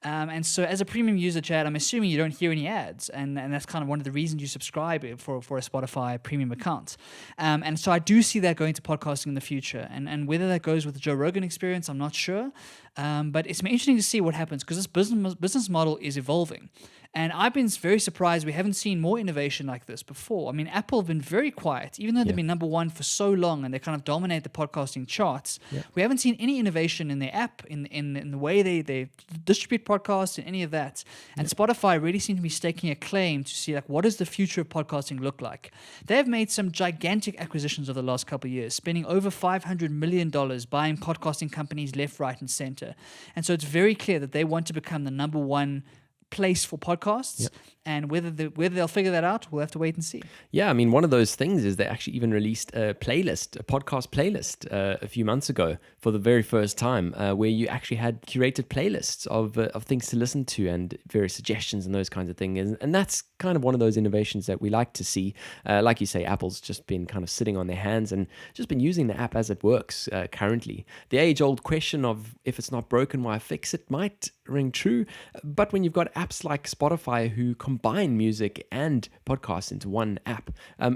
And so as a premium user, Chad, I'm assuming you don't hear any ads, and that's kind of one of the reasons you subscribe for a Spotify premium account. And so I do see that going to podcasting in the future, and whether that goes with the Joe Rogan experience, I'm not sure. But it's interesting to see what happens, because this business model is evolving. And I've been very surprised we haven't seen more innovation like this before. I mean, Apple have been very quiet, even though they've been number one for so long and they kind of dominate the podcasting charts. Yeah. We haven't seen any innovation in their app, in the way they distribute podcasts and any of that. And Spotify really seem to be staking a claim to see, like, what does the future of podcasting look like? They've made some gigantic acquisitions over the last couple of years, spending over $500 million buying podcasting companies left, right, and center. And so it's very clear that they want to become the number one place for podcasts, and whether they'll figure that out, we'll have to wait and see. Yeah, I mean, one of those things is they actually even released a podcast playlist a few months ago for the very first time, where you actually had curated playlists of things to listen to and various suggestions and those kinds of things. And that's kind of one of those innovations that we like to see. Like you say, Apple's just been kind of sitting on their hands and just been using the app as it works currently. The age-old question of if it's not broken, why fix it might ring true. But when you've got apps like Spotify who combine music and podcasts into one app,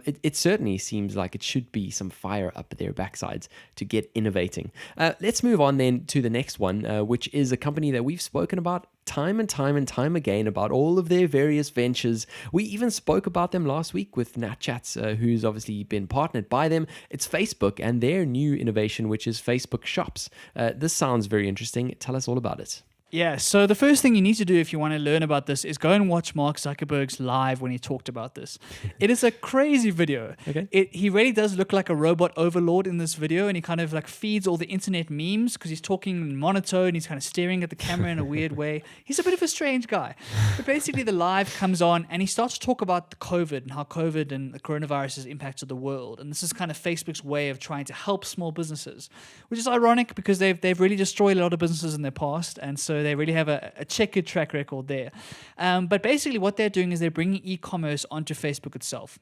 it certainly seems like it should be some fire up their backsides to get innovating. Let's move on then to the next one, which is a company that we've spoken about time and time again about all of their various ventures. We even spoke about them last week with Nat Chats, who's obviously been partnered by them. It's Facebook and their new innovation, which is Facebook Shops. This sounds very interesting. Tell us all about it. Yeah, so the first thing you need to do if you want to learn about this is go and watch Mark Zuckerberg's live when he talked about this. It is a crazy video. Okay. He really does look like a robot overlord in this video, and he kind of like feeds all the internet memes because he's talking in monotone, he's kind of staring at the camera in a weird way. He's a bit of a strange guy. But basically the live comes on and he starts to talk about the COVID and how COVID and the coronavirus has impacted the world. And this is kind of Facebook's way of trying to help small businesses, which is ironic because they've really destroyed a lot of businesses in their past, and so they really have a checkered track record there. But basically what they're doing is they're bringing e-commerce onto Facebook itself.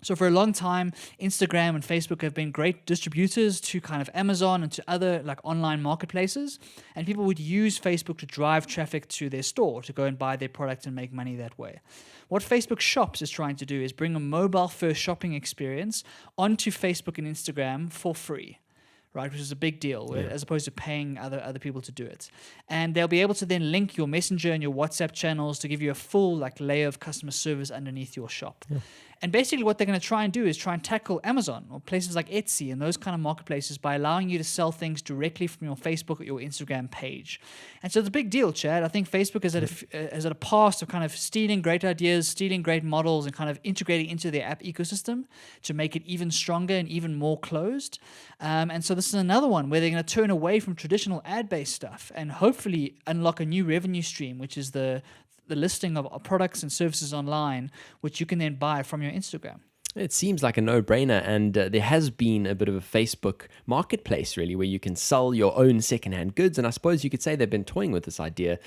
So for a long time, Instagram and Facebook have been great distributors to kind of Amazon and to other like online marketplaces. And people would use Facebook to drive traffic to their store to go and buy their product and make money that way. What Facebook Shops is trying to do is bring a mobile-first shopping experience onto Facebook and Instagram for free. Right, which is a big deal, as opposed to paying other people to do it. And they'll be able to then link your Messenger and your WhatsApp channels to give you a full like layer of customer service underneath your shop. Yeah. And basically what they're going to try and do is try and tackle Amazon or places like Etsy and those kind of marketplaces by allowing you to sell things directly from your Facebook or your Instagram page. And so it's a big deal, Chad. I think Facebook is at a past of kind of stealing great ideas, stealing great models, and kind of integrating into their app ecosystem to make it even stronger and even more closed. And so this is another one where they're going to turn away from traditional ad-based stuff and hopefully unlock a new revenue stream, which is the listing of products and services online, which you can then buy from your Instagram. It seems like a no-brainer, and there has been a bit of a Facebook marketplace, really, where you can sell your own secondhand goods. And I suppose you could say they've been toying with this idea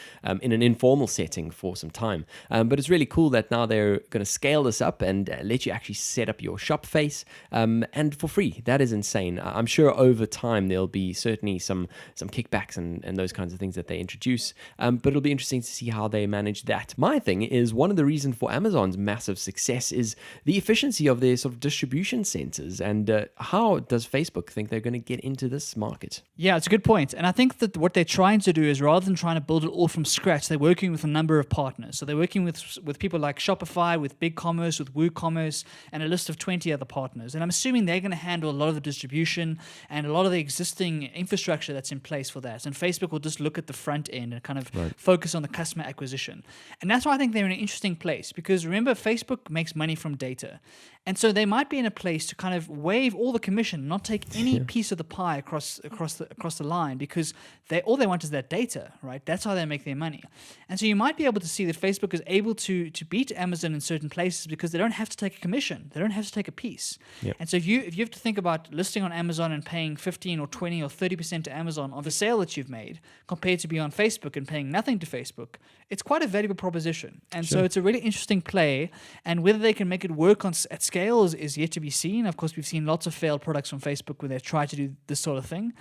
in an informal setting for some time. But it's really cool that now they're going to scale this up and let you actually set up your shop face and for free. That is insane. I'm sure over time there'll be certainly some kickbacks and those kinds of things that they introduce. But it'll be interesting to see how they manage that. My thing is, one of the reasons for Amazon's massive success is the efficiency of their sort of distribution centers. And how does Facebook think they're going to get into this market? Yeah, it's a good point. And I think that what they're trying to do is, rather than trying to build it all from scratch, they're working with a number of partners. So they're working with people like Shopify, with BigCommerce, with WooCommerce, and a list of 20 other partners. And I'm assuming they're going to handle a lot of the distribution and a lot of the existing infrastructure that's in place for that. And Facebook will just look at the front end and kind of focus on the customer acquisition. And that's why I think they're in an interesting place, because remember, Facebook makes money from data. And so they might be in a place to kind of waive all the commission, not take any piece of the pie across the line, because all they want is that data, right? That's how they make their money. And so you might be able to see that Facebook is able to beat Amazon in certain places because they don't have to take a commission. They don't have to take a piece. Yep. And so if you have to think about listing on Amazon and paying 15 or 20 or 30% to Amazon of a sale that you've made, compared to be on Facebook and paying nothing to Facebook, it's quite a valuable proposition. And so it's a really interesting play. And whether they can make it work at scale is yet to be seen. Of course, we've seen lots of failed products from Facebook where they've tried to do this sort of thing.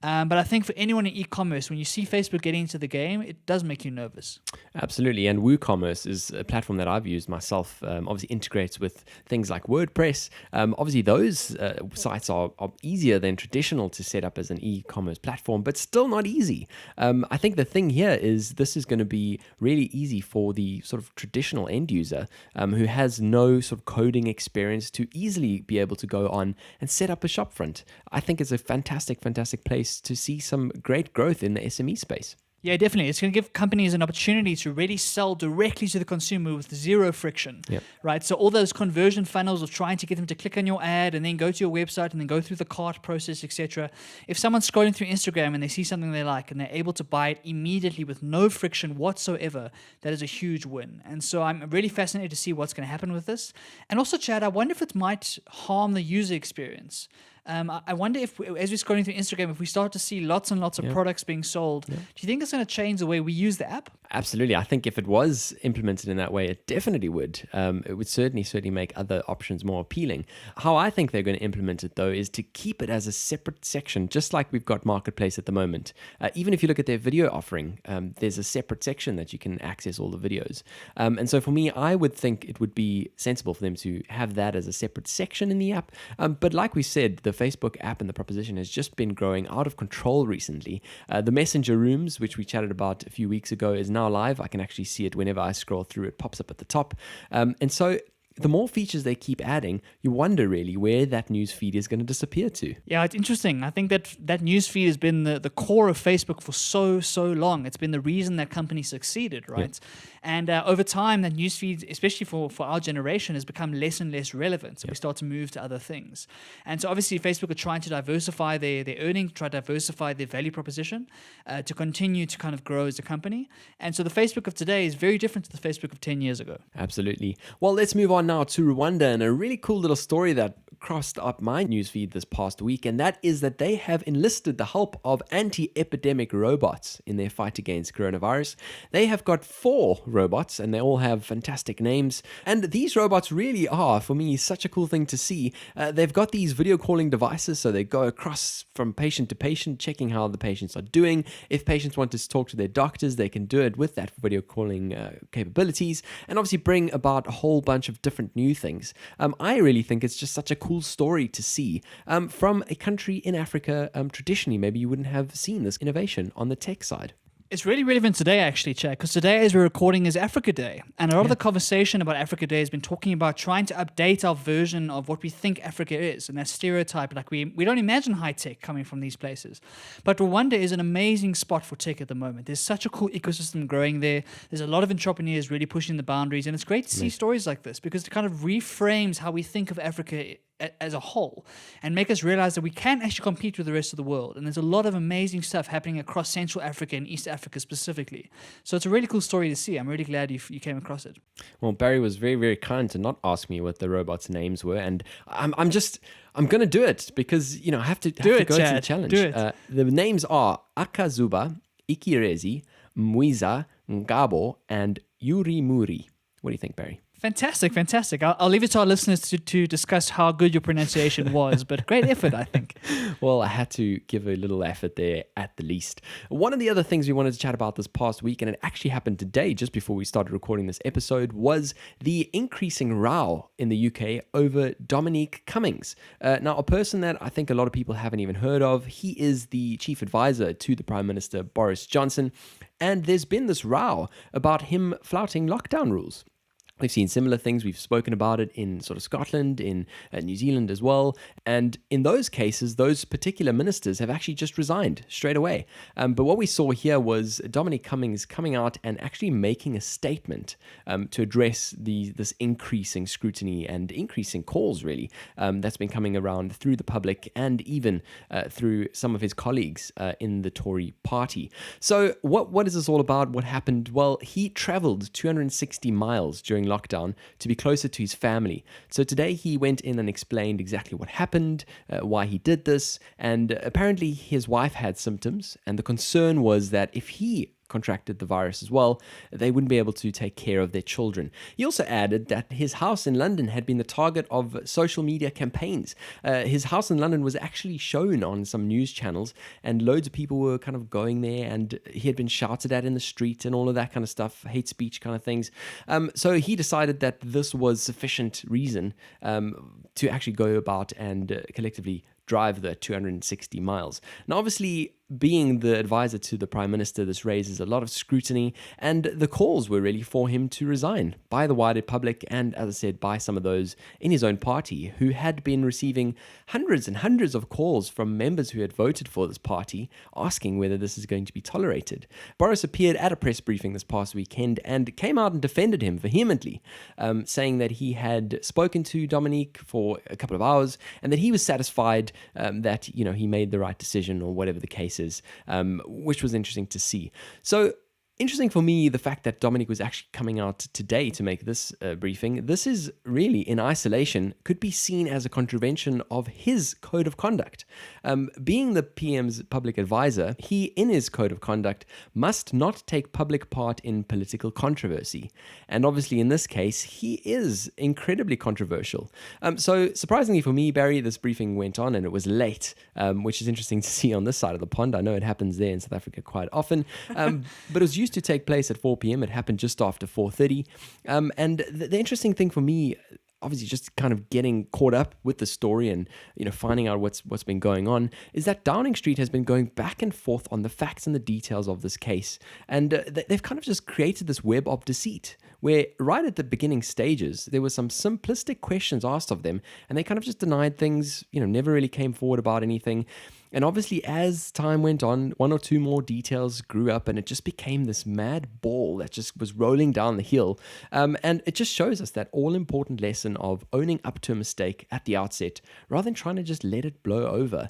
But I think for anyone in e-commerce, when you see Facebook getting into the game, it does make you nervous. Absolutely. And WooCommerce is a platform that I've used myself. Obviously integrates with things like WordPress. Obviously those sites are easier than traditional to set up as an e-commerce platform, but still not easy. I think the thing here is this is going to be really easy for the sort of traditional end user who has no sort of coding experience to easily be able to go on and set up a shopfront. I think it's a fantastic place to see some great growth in the SME space. Yeah, definitely. It's going to give companies an opportunity to really sell directly to the consumer with zero friction, right? So all those conversion funnels of trying to get them to click on your ad and then go to your website and then go through the cart process, etc. If someone's scrolling through Instagram and they see something they like and they're able to buy it immediately with no friction whatsoever, that is a huge win. And so I'm really fascinated to see what's going to happen with this. And also, Chad, I wonder if it might harm the user experience. I wonder if, as we're scrolling through Instagram, if we start to see lots and lots of products being sold, do you think it's going to change the way we use the app? Absolutely. I think if it was implemented in that way, it definitely would. It would certainly make other options more appealing. How I think they're going to implement it, though, is to keep it as a separate section, just like we've got Marketplace at the moment. Even if you look at their video offering, there's a separate section that you can access all the videos. And so for me, I would think it would be sensible for them to have that as a separate section in the app. But like we said, the Facebook app and the proposition has just been growing out of control recently. The Messenger Rooms, which we chatted about a few weeks ago, is now live. I can actually see it whenever I scroll through. It pops up at the top. And so the more features they keep adding, you wonder really where that news feed is going to disappear to. Yeah, it's interesting. I think that news feed has been the core of Facebook for so long. It's been the reason that company succeeded, right? Yeah. And over time, that news feed, especially for our generation, has become less and less relevant. So we start to move to other things. And so obviously Facebook are trying to diversify their earnings, try to diversify their value proposition to continue to kind of grow as a company. And so the Facebook of today is very different to the Facebook of 10 years ago. Absolutely. Well, let's move on now to Rwanda and a really cool little story that crossed up my newsfeed this past week, and that is that they have enlisted the help of anti-epidemic robots in their fight against coronavirus. They have got 4 robots, and they all have fantastic names, and these robots really are, for me, such a cool thing to see. They've got these video calling devices, so they go across from patient to patient, checking how the patients are doing. If patients want to talk to their doctors, they can do it with that video calling capabilities, and obviously bring about a whole bunch of different new things. I really think it's just such a cool story to see from a country in Africa. Traditionally, maybe you wouldn't have seen this innovation on the tech side. It's really relevant today, actually, Chad, because today, as we're recording, is Africa Day. And a lot of the conversation about Africa Day has been talking about trying to update our version of what we think Africa is, and that stereotype. Like we don't imagine high tech coming from these places. But Rwanda is an amazing spot for tech at the moment. There's such a cool ecosystem growing there. There's a lot of entrepreneurs really pushing the boundaries, and it's great to see stories like this because it kind of reframes how we think of Africa as a whole, and make us realize that we can actually compete with the rest of the world. And there's a lot of amazing stuff happening across Central Africa and East Africa specifically. So it's a really cool story to see. I'm really glad you came across it. Well, Barry was very, very kind to not ask me what the robots' names were, and I'm going to do it because I have to go to the challenge. Do it. The names are Akazuba, Ikirezi, Mwiza, Ngabo, and Yuri Muri. What do you think, Barry? Fantastic. I'll leave it to our listeners to discuss how good your pronunciation was, but great effort, I think. Well, I had to give a little effort there at the least. One of the other things we wanted to chat about this past week, and it actually happened today, just before we started recording this episode, was the increasing row in the UK over Dominic Cummings. Now, a person that I think a lot of people haven't even heard of. He is the chief advisor to the Prime Minister, Boris Johnson, and there's been this row about him flouting lockdown rules. We've seen similar things. We've spoken about it in sort of Scotland, in New Zealand as well. And in those cases, those particular ministers have actually just resigned straight away. But what we saw here was Dominic Cummings coming out and actually making a statement to address this increasing scrutiny and increasing calls, really, that's been coming around through the public and even through some of his colleagues in the Tory party. So what is this all about? What happened? Well, he traveled 260 miles during lockdown to be closer to his family. So today he went in and explained exactly what happened, why he did this, and apparently his wife had symptoms, and the concern was that if he contracted the virus as well, they wouldn't be able to take care of their children. He also added that his house in London had been the target of social media campaigns. His house in London was actually shown on some news channels, and loads of people were kind of going there, and he had been shouted at in the street and all of that kind of stuff, hate speech kind of things. So he decided that this was sufficient reason to actually go about and collectively drive the 260 miles. Now, obviously, being the advisor to the Prime Minister, this raises a lot of scrutiny, and the calls were really for him to resign by the wider public and, as I said, by some of those in his own party who had been receiving hundreds and hundreds of calls from members who had voted for this party asking whether this is going to be tolerated. Boris appeared at a press briefing this past weekend and came out and defended him vehemently, saying that he had spoken to Dominic for a couple of hours and that he was satisfied that he made the right decision or whatever the case is. Which was interesting to see. So interesting for me, the fact that Dominic was actually coming out today to make this briefing. This is really, in isolation, could be seen as a contravention of his code of conduct. Being the PM's public advisor, he, in his code of conduct, must not take public part in political controversy. And obviously, in this case, he is incredibly controversial. So surprisingly for me, Barry, this briefing went on and it was late, which is interesting to see on this side of the pond. I know it happens there in South Africa quite often, but it was used to take place at 4 p.m. It happened just after 4:30. And the interesting thing for me, obviously just kind of getting caught up with the story and finding out what's been going on, is that Downing Street has been going back and forth on the facts and the details of this case. And they've kind of just created this web of deceit where right at the beginning stages, there were some simplistic questions asked of them and they kind of just denied things, never really came forward about anything. And obviously, as time went on, one or two more details grew up and it just became this mad ball that just was rolling down the hill. And it just shows us that all-important lesson of owning up to a mistake at the outset rather than trying to just let it blow over,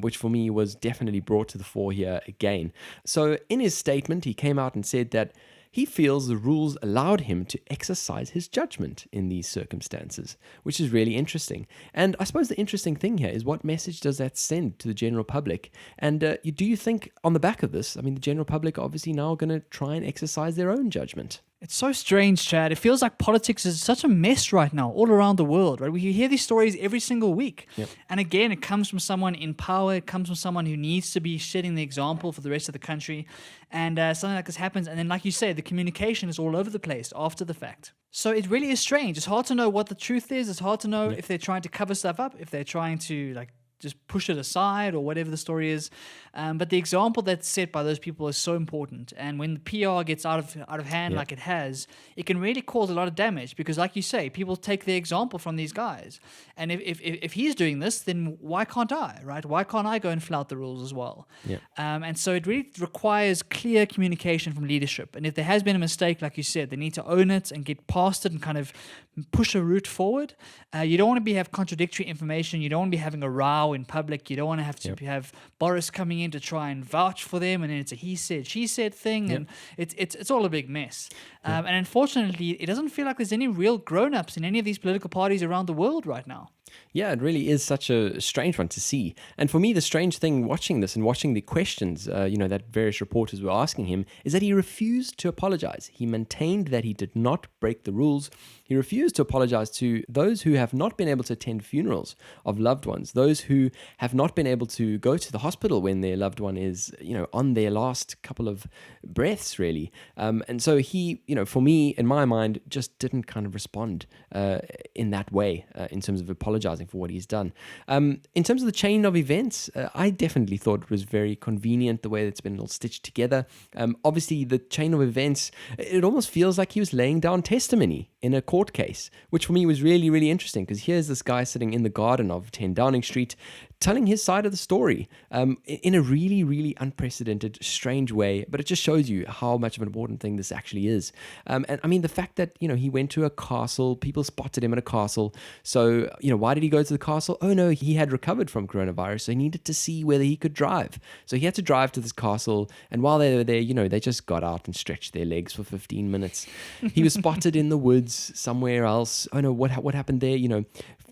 which for me was definitely brought to the fore here again. So in his statement, he came out and said that he feels the rules allowed him to exercise his judgment in these circumstances, which is really interesting. And I suppose the interesting thing here is what message does that send to the general public? And do you think on the back of this, the general public are obviously now going to try and exercise their own judgment? It's so strange, Chad. It feels like politics is such a mess right now all around the world, right? We hear these stories every single week. Yep. And again, it comes from someone in power. It comes from someone who needs to be setting the example for the rest of the country. And something like this happens. And then, like you say, the communication is all over the place after the fact. So it really is strange. It's hard to know what the truth is. It's hard to know if they're trying to cover stuff up, if they're trying to just push it aside or whatever the story is. But the example that's set by those people is so important. And when the PR gets out of hand like it has, it can really cause a lot of damage because, like you say, people take their example from these guys. And if he's doing this, then why can't I, right? Why can't I go and flout the rules as well? Yeah. And so it really requires clear communication from leadership. And if there has been a mistake, like you said, they need to own it and get past it and kind of push a route forward. You don't want to have contradictory information. You don't want to be having a row in public. You don't want to have have Boris coming in to try and vouch for them, and then it's a he said, she said thing, and it's all a big mess. And unfortunately, it doesn't feel like there's any real grown-ups in any of these political parties around the world right now. Yeah, it really is such a strange one to see. And for me, the strange thing watching this and watching the questions, that various reporters were asking him, is that he refused to apologize. He maintained that he did not break the rules. He refused to apologize to those who have not been able to attend funerals of loved ones, those who have not been able to go to the hospital when their loved one is, on their last couple of breaths, really. And so he, for me, in my mind, just didn't kind of respond in that way in terms of apologizing for what he's done. In terms of the chain of events, I definitely thought it was very convenient the way it's been all stitched together. Obviously, the chain of events, it almost feels like he was laying down testimony in a court case, which for me was really, really interesting because here's this guy sitting in the garden of 10 Downing Street telling his side of the story in a really, really unprecedented, strange way. But it just shows you how much of an important thing this actually is. And I mean, the fact that, he went to a castle, people spotted him at a castle. So, why did he go to the castle? Oh, no, he had recovered from coronavirus. So he needed to see whether he could drive. So he had to drive to this castle. And while they were there, they just got out and stretched their legs for 15 minutes. He was spotted in the woods somewhere else. Oh, no, what happened there?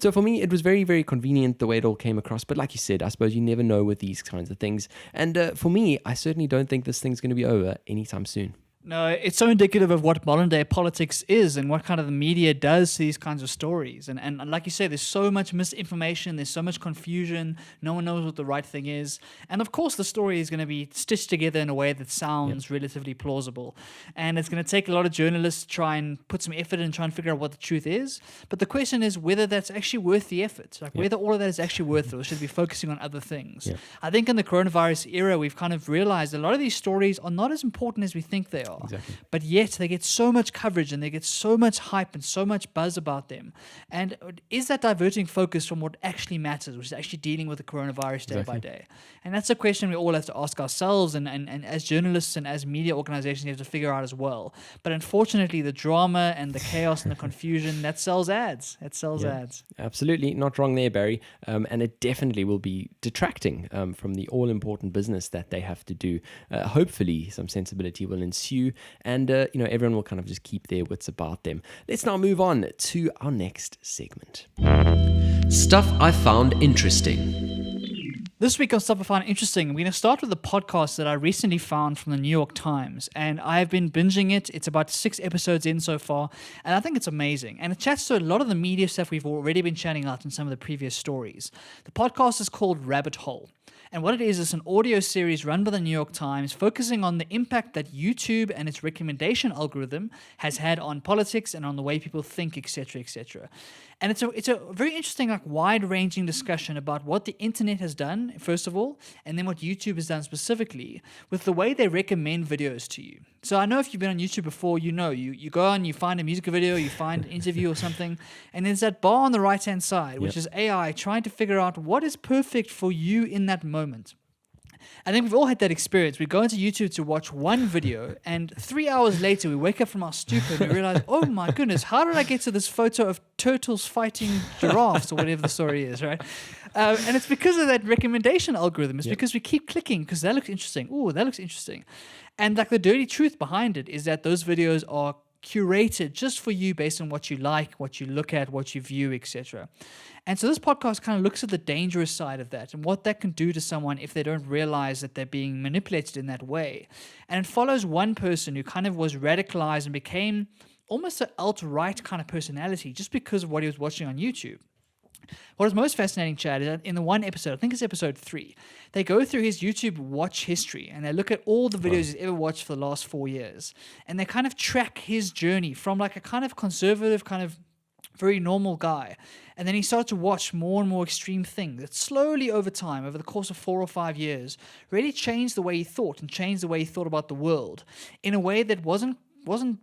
So for me, it was very, very convenient the way it all came across. But like you said, I suppose you never know with these kinds of things. And for me, I certainly don't think this thing's going to be over anytime soon. No, it's so indicative of what modern day politics is and what kind of the media does to these kinds of stories. And like you say, there's so much misinformation, there's so much confusion, no one knows what the right thing is. And of course, the story is going to be stitched together in a way that sounds relatively plausible. And it's going to take a lot of journalists to try and put some effort in and try and figure out what the truth is. But the question is whether that's actually worth the effort, whether all of that is actually worth it or should be focusing on other things. Yeah. I think in the coronavirus era, we've kind of realized a lot of these stories are not as important as we think they are. Exactly. But yet they get so much coverage and they get so much hype and so much buzz about them. And is that diverting focus from what actually matters, which is actually dealing with the coronavirus day by day? And that's a question we all have to ask ourselves and as journalists and as media organizations we have to figure out as well. But unfortunately, the drama and the chaos and the confusion, that sells ads. It sells ads. Absolutely. Not wrong there, Barry. And it definitely will be detracting from the all-important business that they have to do. Hopefully, some sensibility will ensue. And, everyone will kind of just keep their wits about them. Let's now move on to our next segment. Stuff I found interesting. This week on Stuff I Found Interesting, we're going to start with a podcast that I recently found from the New York Times. And I've been binging it. It's about 6 episodes in so far. And I think it's amazing. And it chats to a lot of the media stuff we've already been chatting about in some of the previous stories. The podcast is called Rabbit Hole. And what it is an audio series run by the New York Times focusing on the impact that YouTube and its recommendation algorithm has had on politics and on the way people think, etc., etc. And it's a very interesting, wide-ranging discussion about what the internet has done, first of all, and then what YouTube has done specifically with the way they recommend videos to you. So I know if you've been on YouTube before, you go on, you find a music video, you find an interview or something, and there's that bar on the right-hand side, which is AI trying to figure out what is perfect for you in that moment. I think we've all had that experience. We go into YouTube to watch one video, and 3 hours later, we wake up from our stupor and we realize, oh my goodness, how did I get to this photo of turtles fighting giraffes or whatever the story is, right? And it's because of that recommendation algorithm. It's because we keep clicking because that looks interesting. Ooh, that looks interesting. And the dirty truth behind it is that those videos are curated just for you based on what you like, what you look at, what you view, etc. And so this podcast kind of looks at the dangerous side of that and what that can do to someone if they don't realize that they're being manipulated in that way. And it follows one person who kind of was radicalized and became almost an alt-right kind of personality just because of what he was watching on YouTube. What is most fascinating, Chad, is that in the one episode, I think it's episode 3, they go through his YouTube watch history and they look at all the videos he's ever watched for the last 4 years. And they kind of track his journey from a kind of conservative kind of very normal guy. And then he started to watch more and more extreme things that slowly over time, over the course of 4 or 5 years, really changed the way he thought and changed the way he thought about the world in a way that wasn't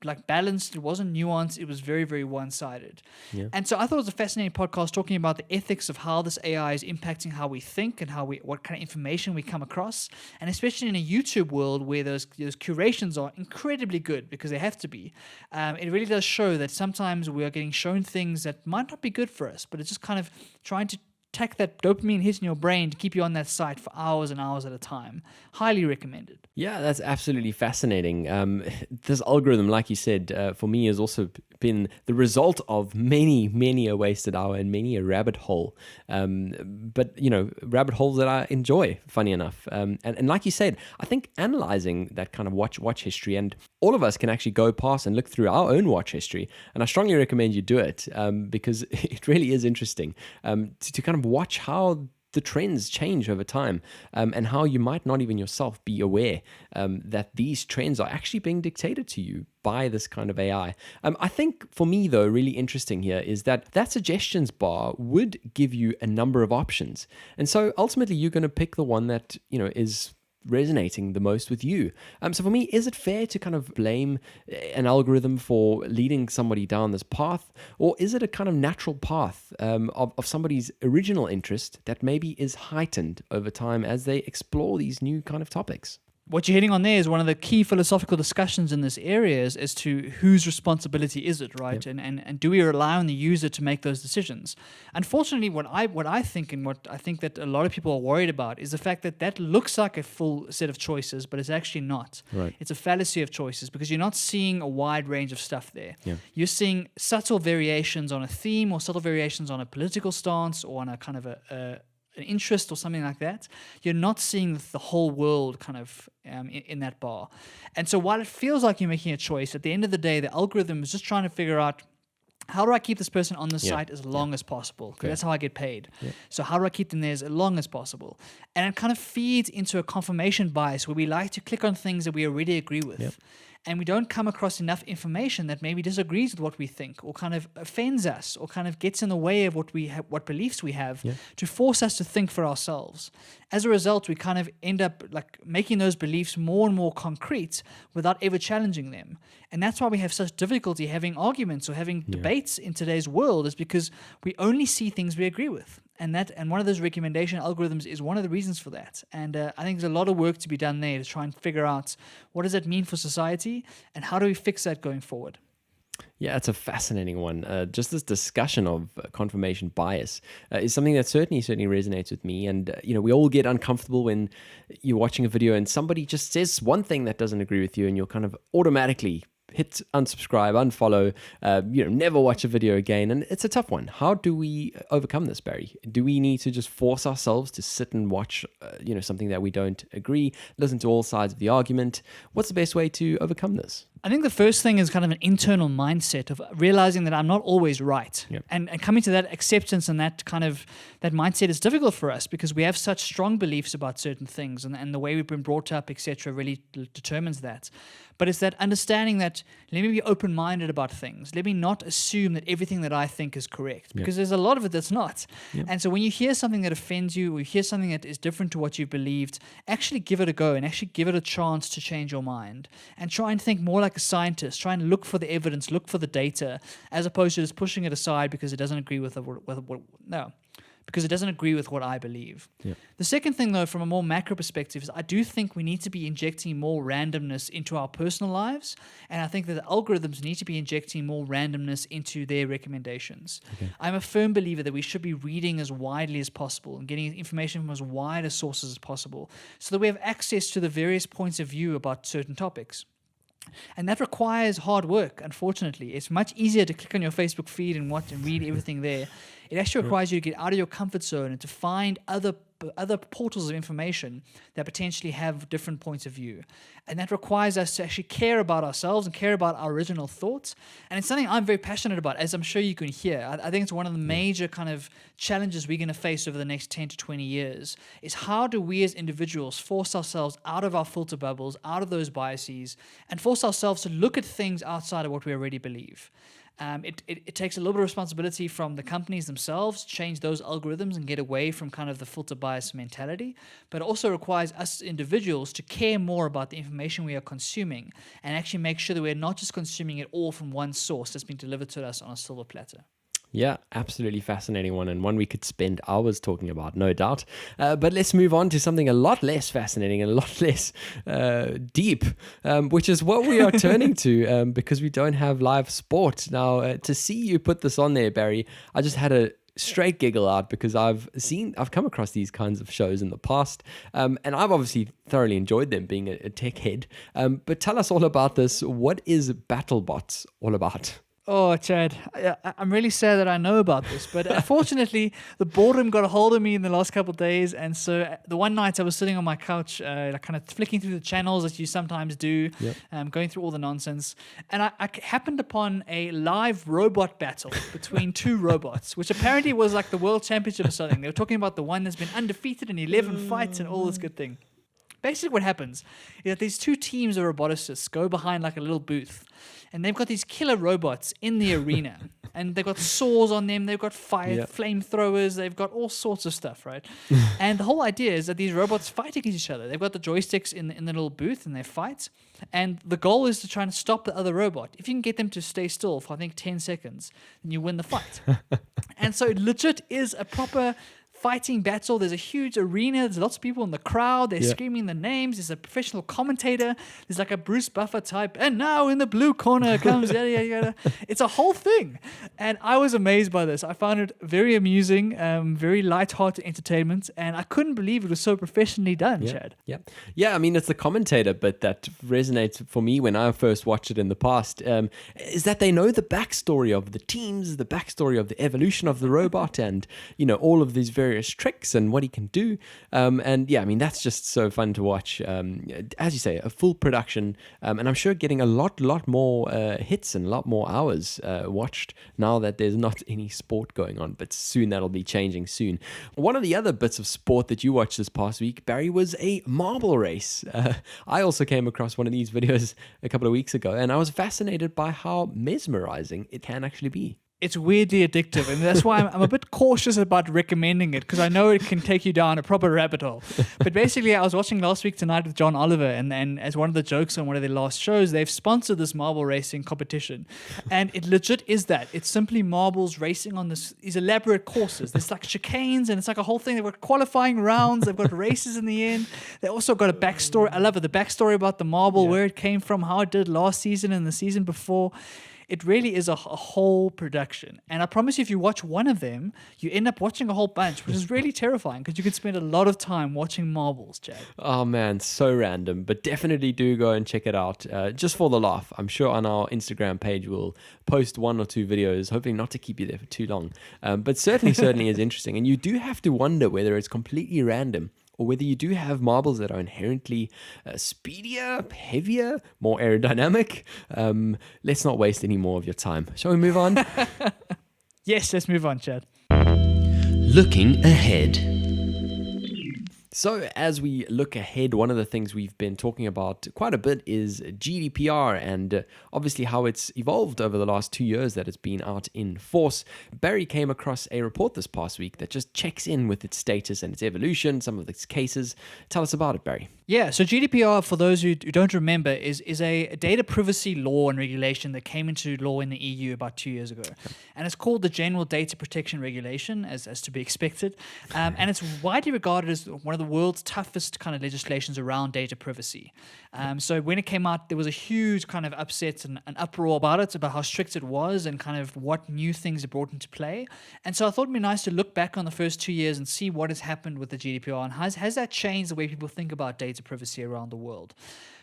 like balanced, it wasn't nuanced, it was very, very one-sided. Yeah. And so I thought it was a fascinating podcast talking about the ethics of how this AI is impacting how we think and what kind of information we come across. And especially in a YouTube world where those curations are incredibly good because they have to be, it really does show that sometimes we are getting shown things that might not be good for us, but it's just kind of trying to tack that dopamine hit in your brain to keep you on that site for hours and hours at a time. Highly recommended. Yeah, that's absolutely fascinating. This algorithm, like you said, for me has also been the result of many a wasted hour and many a rabbit hole. But, rabbit holes that I enjoy, funny enough. And like you said, I think analyzing that kind of watch history, and all of us can actually go past and look through our own watch history. And I strongly recommend you do it because it really is interesting to kind of watch how the trends change over time and how you might not even yourself be aware that these trends are actually being dictated to you by this kind of AI. I think for me, though, really interesting here is that suggestions bar would give you a number of options. And so ultimately, you're going to pick the one that, is resonating the most with you. So for me, is it fair to kind of blame an algorithm for leading somebody down this path? Or is it a kind of natural path of somebody's original interest that maybe is heightened over time as they explore these new kind of topics? What you're hitting on there is one of the key philosophical discussions in this area is as to whose responsibility is it, right? Yep. And do we rely on the user to make those decisions? Unfortunately, what I think and what I think that a lot of people are worried about is the fact that looks like a full set of choices, but it's actually not. Right. It's a fallacy of choices because you're not seeing a wide range of stuff there. Yeah. You're seeing subtle variations on a theme or subtle variations on a political stance or on a kind of an interest or something like that. You're not seeing the whole world kind of in that bar. And so while it feels like you're making a choice, at the end of the day, the algorithm is just trying to figure out, how do I keep this person on the site as long as possible? Because that's how I get paid. Yeah. So how do I keep them there as long as possible? And it kind of feeds into a confirmation bias where we like to click on things that we already agree with. Yep. And we don't come across enough information that maybe disagrees with what we think or kind of offends us or kind of gets in the way of what beliefs we have to force us to think for ourselves. As a result, we kind of end up like making those beliefs more and more concrete without ever challenging them. And that's why we have such difficulty having arguments or having debates in today's world, is because we only see things we agree with. And one of those recommendation algorithms is one of the reasons for that. And I think there's a lot of work to be done there to try and figure out what does that mean for society and how do we fix that going forward. Yeah, it's a fascinating one. Just this discussion of confirmation bias is something that certainly resonates with me. And, we all get uncomfortable when you're watching a video and somebody just says one thing that doesn't agree with you and you're kind of automatically hit unsubscribe, unfollow, never watch a video again. And it's a tough one. How do we overcome this, Barry? Do we need to just force ourselves to sit and watch, something that we don't agree, listen to all sides of the argument? What's the best way to overcome this? I think the first thing is kind of an internal mindset of realizing that I'm not always right. Yep. And coming to that acceptance and that kind of that mindset is difficult for us because we have such strong beliefs about certain things and the way we've been brought up, etc., really determines that. But it's that understanding that let me be open-minded about things. Let me not assume that everything that I think is correct because there's a lot of it that's not. Yep. And so when you hear something that offends you or you hear something that is different to what you've believed, actually give it a go and actually give it a chance to change your mind and try and think more like a scientist. Try and look for the evidence, look for the data, as opposed to just pushing it aside because it doesn't agree with because it doesn't agree with what I believe. Yep. The second thing, though, from a more macro perspective, is I do think we need to be injecting more randomness into our personal lives, and I think that the algorithms need to be injecting more randomness into their recommendations. Okay. I'm a firm believer that we should be reading as widely as possible and getting information from as wide as sources as possible so that we have access to the various points of view about certain topics. And that requires hard work, unfortunately. It's much easier to click on your Facebook feed and watch and read everything there. It actually requires you to get out of your comfort zone and to find other portals of information that potentially have different points of view. And that requires us to actually care about ourselves and care about our original thoughts. And it's something I'm very passionate about, as I'm sure you can hear. I think it's one of the major kind of challenges we're going to face over the next 10 to 20 years is how do we as individuals force ourselves out of our filter bubbles, out of those biases, and force ourselves to look at things outside of what we already believe. It takes a little bit of responsibility from the companies themselves to change those algorithms and get away from kind of the filter bias mentality, but it also requires us individuals to care more about the information we are consuming and actually make sure that we're not just consuming it all from one source that's been delivered to us on a silver platter. Yeah, absolutely fascinating one, and one we could spend hours talking about, no doubt. But let's move on to something a lot less fascinating and a lot less deep, which is what we are turning to because we don't have live sport. Now, to see you put this on there, Barry, I just had a straight giggle out because I've come across these kinds of shows in the past, and I've obviously thoroughly enjoyed them, being a tech head. But tell us all about this. What is BattleBots all about? Oh, Chad, I'm really sad that I know about this, but unfortunately, the boredom got a hold of me in the last couple of days, and so the one night I was sitting on my couch, kind of flicking through the channels that you sometimes do, going through all the nonsense, and I happened upon a live robot battle between two robots, which apparently was like the world championship or something. They were talking about the one that's been undefeated in 11 fights and all this good thing. Basically what happens is that these two teams of roboticists go behind like a little booth, and they've got these killer robots in the arena, and they've got saws on them, they've got flamethrowers, they've got all sorts of stuff, right? And the whole idea is that these robots fight against each other. They've got the joysticks in the little booth, and they fight, and the goal is to try and stop the other robot. If you can get them to stay still for, I think, 10 seconds, then you win the fight. And so it legit is a proper fighting battle. There's a huge arena. There's lots of people in the crowd. They're screaming the names. There's a professional commentator. There's like a Bruce Buffer type. And now in the blue corner comes yada, yada, yada. It's a whole thing. And I was amazed by this. I found it very amusing, very light-hearted entertainment. And I couldn't believe it was so professionally done, Chad. Yeah, I mean, it's the commentator bit that resonates for me when I first watched it in the past, is that they know the backstory of the teams, the backstory of the evolution of the robot, and, you know, all of these various tricks and what he can do. And yeah, I mean, that's just so fun to watch. As you say, a full production, and I'm sure getting a lot more hits and a lot more hours watched now that there's not any sport going on, but soon that'll be changing soon. One of the other bits of sport that you watched this past week, Barry, was a marble race. I also came across one of these videos a couple of weeks ago, and I was fascinated by how mesmerizing it can actually be. It's weirdly addictive, and that's why I'm a bit cautious about recommending it, because I know it can take you down a proper rabbit hole. But basically, I was watching Last Week Tonight with John Oliver, and as one of the jokes on one of their last shows, they've sponsored this marble racing competition, and it legit is that. It's simply marbles racing on these elaborate courses. There's like chicanes, and it's like a whole thing. They've got qualifying rounds, they've got races in the end. They also got a backstory. I love it, the backstory about the marble, where it came from, how it did last season and the season before. It really is a whole production. And I promise you, if you watch one of them, you end up watching a whole bunch, which is really terrifying because you could spend a lot of time watching marbles, Chad. Oh man, so random. But definitely do go and check it out just for the laugh. I'm sure on our Instagram page we'll post 1 or 2 videos, hoping not to keep you there for too long. But certainly is interesting. And you do have to wonder whether it's completely random or whether you do have marbles that are inherently speedier, heavier, more aerodynamic. Let's not waste any more of your time. Shall we move on? Yes, let's move on, Chad. Looking ahead. So as we look ahead, one of the things we've been talking about quite a bit is GDPR and obviously how it's evolved over the last 2 years that it's been out in force. Barry came across a report this past week that just checks in with its status and its evolution, some of its cases. Tell us about it, Barry. Yeah, so GDPR, for those who don't remember, is a data privacy law and regulation that came into law in the EU about 2 years ago. And it's called the General Data Protection Regulation, as to be expected. And it's widely regarded as one of the world's toughest kind of legislations around data privacy. So when it came out, there was a huge kind of upset and an uproar about it, about how strict it was and kind of what new things it brought into play. And so I thought it'd be nice to look back on the first 2 years and see what has happened with the GDPR and has that changed the way people think about data privacy around the world.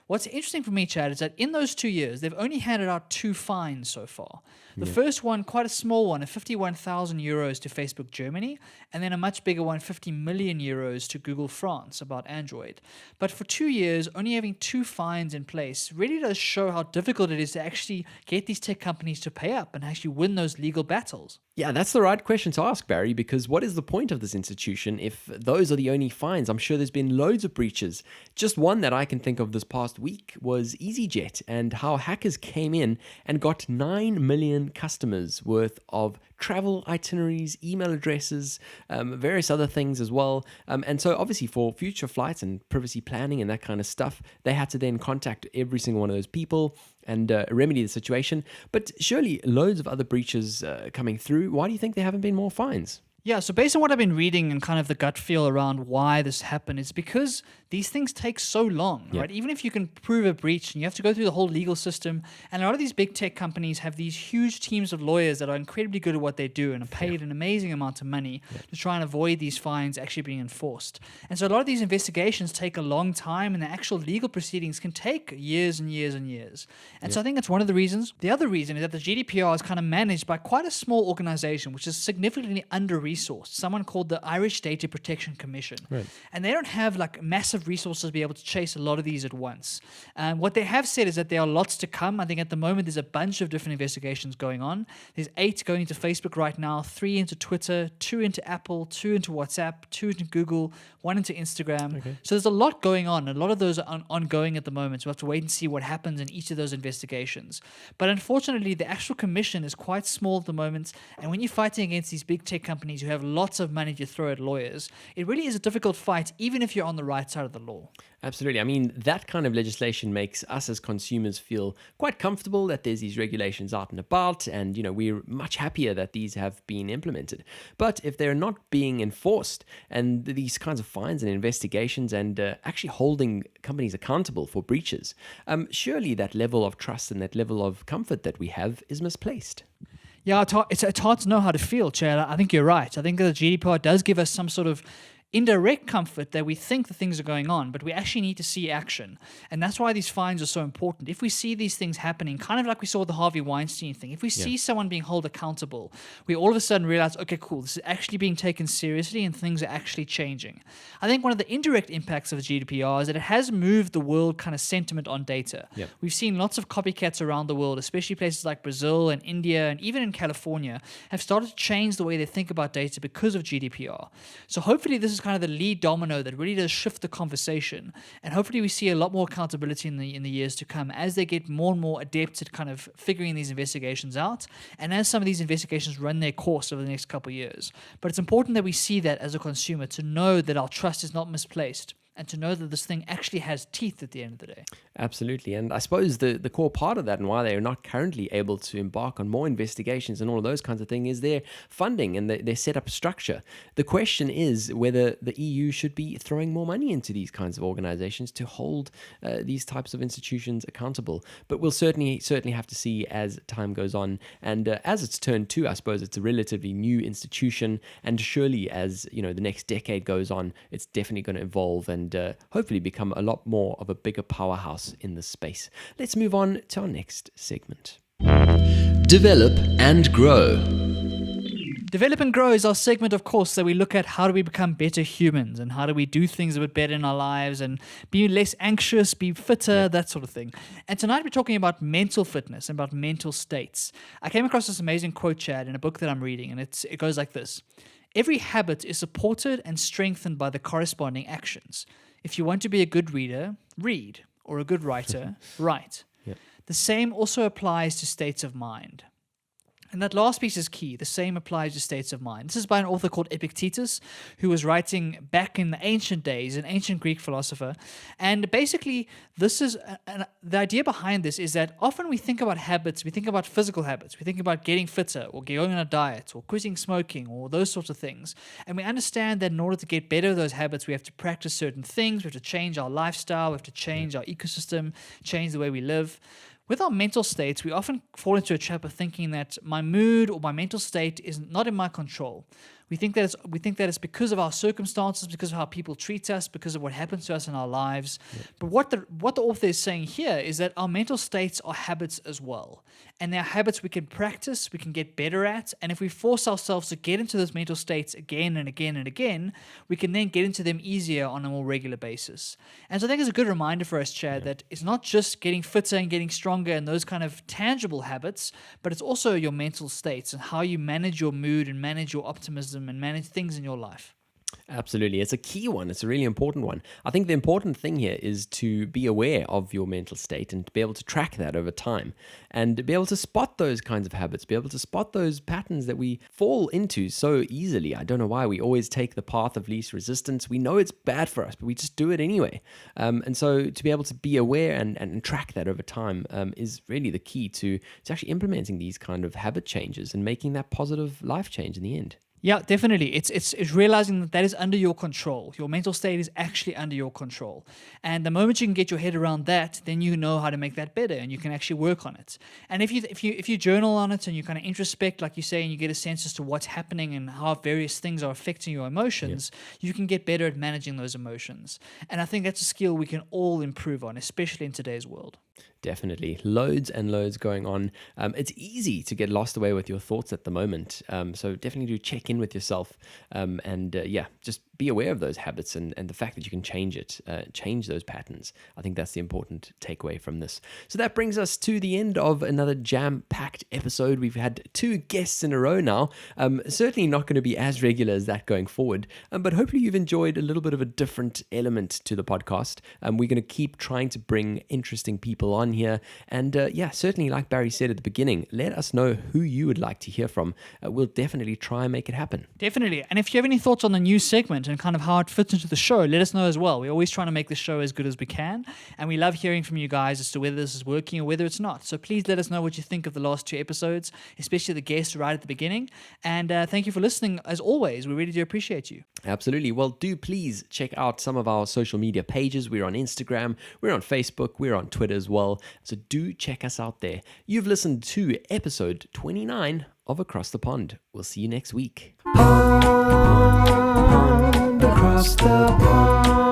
What's interesting for me, Chad, is that in those 2 years, they've only handed out 2 fines so far. The first one, quite a small one, of 51,000 euros to Facebook Germany, and then a much bigger one, 50 million euros to Google France about Android. But for 2 years, only having 2 fines in place really does show how difficult it is to actually get these tech companies to pay up and actually win those legal battles. Yeah, that's the right question to ask, Barry, because what is the point of this institution if those are the only fines? I'm sure there's been loads of breaches. Just one that I can think of this past week was EasyJet and how hackers came in and got 9 million customers worth of travel itineraries, email addresses, various other things as well. And so obviously for future flights and privacy planning and that kind of stuff, they had to then contact every single one of those people and remedy the situation. But surely loads of other breaches coming through. Why do you think there haven't been more fines? Yeah, so based on what I've been reading and kind of the gut feel around why this happened, it's because these things take so long, right? Even if you can prove a breach and you have to go through the whole legal system, and a lot of these big tech companies have these huge teams of lawyers that are incredibly good at what they do and are paid an amazing amount of money to try and avoid these fines actually being enforced. And so a lot of these investigations take a long time, and the actual legal proceedings can take years and years and years. And so I think that's one of the reasons. The other reason is that the GDPR is kind of managed by quite a small organization, which is significantly under-resourced. Someone called the Irish Data Protection Commission. Right. And they don't have like massive resources to be able to chase a lot of these at once. What they have said is that there are lots to come. I think at the moment there's a bunch of different investigations going on. There's 8 going into Facebook right now, 3 into Twitter, 2 into Apple, 2 into WhatsApp, 2 into Google, 1 into Instagram. Okay. So there's a lot going on. A lot of those are ongoing at the moment. So we have to wait and see what happens in each of those investigations. But unfortunately, the actual commission is quite small at the moment. And when you're fighting against these big tech companies who have lots of money to throw at lawyers, it really is a difficult fight, even if you're on the right side of the law. Absolutely. I mean, that kind of legislation makes us as consumers feel quite comfortable that there's these regulations out and about, and, we're much happier that these have been implemented. But if they're not being enforced, and these kinds of fines and investigations and actually holding companies accountable for breaches, surely that level of trust and that level of comfort that we have is misplaced. Yeah, it's hard to know how to feel, Chad. I think you're right. I think the GDPR does give us some sort of indirect comfort that we think the things are going on, but we actually need to see action. And that's why these fines are so important. If we see these things happening, kind of like we saw the Harvey Weinstein thing, if we see someone being held accountable, we all of a sudden realize, okay, cool, this is actually being taken seriously and things are actually changing. I think one of the indirect impacts of the GDPR is that it has moved the world kind of sentiment on data. Yep. We've seen lots of copycats around the world, especially places like Brazil and India and even in California, have started to change the way they think about data because of GDPR. So hopefully this is kind of the lead domino that really does shift the conversation, and hopefully we see a lot more accountability in the years to come as they get more and more adept at kind of figuring these investigations out, and as some of these investigations run their course over the next couple of years. But it's important that we see that as a consumer, to know that our trust is not misplaced, and to know that this thing actually has teeth at the end of the day. Absolutely. And I suppose the core part of that and why they are not currently able to embark on more investigations and all of those kinds of things is their funding and their setup structure. The question is whether the EU should be throwing more money into these kinds of organizations to hold these types of institutions accountable. But we'll certainly have to see as time goes on. And as it's turned to, I suppose it's a relatively new institution. And surely as the next decade goes on, it's definitely going to evolve and hopefully become a lot more of a bigger powerhouse in this space. Let's move on to our next segment. Develop and grow. Develop and grow is our segment, of course, that we look at how do we become better humans and how do we do things a bit better in our lives and be less anxious, be fitter, that sort of thing. And tonight we're talking about mental fitness and about mental states. I came across this amazing quote, Chad, in a book that I'm reading, and it goes like this. Every habit is supported and strengthened by the corresponding actions. If you want to be a good reader, read, or a good writer, write. Yep. The same also applies to states of mind. And that last piece is key. The same applies to states of mind. This is by an author called Epictetus, who was writing back in the ancient days, an ancient Greek philosopher. And basically, this is the idea behind this is that often we think about habits, we think about physical habits, we think about getting fitter or going on a diet or quitting smoking or those sorts of things. And we understand that in order to get better at those habits, we have to practice certain things, we have to change our lifestyle, we have to change our ecosystem, change the way we live. With our mental states, we often fall into a trap of thinking that my mood or my mental state is not in my control. We think that it's because of our circumstances, because of how people treat us, because of what happens to us in our lives. But what the author is saying here is that our mental states are habits as well. And they're habits we can practice, we can get better at. And if we force ourselves to get into those mental states again and again and again, we can then get into them easier on a more regular basis. And so I think it's a good reminder for us, Chad, that it's not just getting fitter and getting stronger and those kind of tangible habits, but it's also your mental states and how you manage your mood and manage your optimism and manage things in your life. Absolutely. It's a key one. It's a really important one. I think the important thing here is to be aware of your mental state and to be able to track that over time and be able to spot those kinds of habits, be able to spot those patterns that we fall into so easily. I don't know why we always take the path of least resistance. We know it's bad for us, but we just do it anyway. And so to be able to be aware and track that over time is really the key to actually implementing these kind of habit changes and making that positive life change in the end. Yeah, definitely. It's realizing that is under your control. Your mental state is actually under your control. And the moment you can get your head around that, then you know how to make that better and you can actually work on it. And if you journal on it and you kind of introspect, like you say, and you get a sense as to what's happening and how various things are affecting your emotions, you can get better at managing those emotions. And I think that's a skill we can all improve on, especially in today's world. Definitely. Loads and loads going on. It's easy to get lost away with your thoughts at the moment. So definitely do check in with yourself and just be aware of those habits and the fact that you can change those patterns. I think that's the important takeaway from this. So that brings us to the end of another jam-packed episode. We've had 2 guests in a row now. Certainly not going to be as regular as that going forward, but hopefully you've enjoyed a little bit of a different element to the podcast. We're going to keep trying to bring interesting people on here. And certainly, like Barry said at the beginning, let us know who you would like to hear from. We'll definitely try and make it happen. Definitely. And if you have any thoughts on the new segment and kind of how it fits into the show, let us know as well. We're always trying to make the show as good as we can. And we love hearing from you guys as to whether this is working or whether it's not. So please let us know what you think of the last 2 episodes, especially the guests right at the beginning. And thank you for listening. As always, we really do appreciate you. Absolutely. Well, do please check out some of our social media pages. We're on Instagram, we're on Facebook, we're on Twitter as well. So do check us out there. You've listened to episode 29 of Across the Pond. We'll see you next week. Across the pond.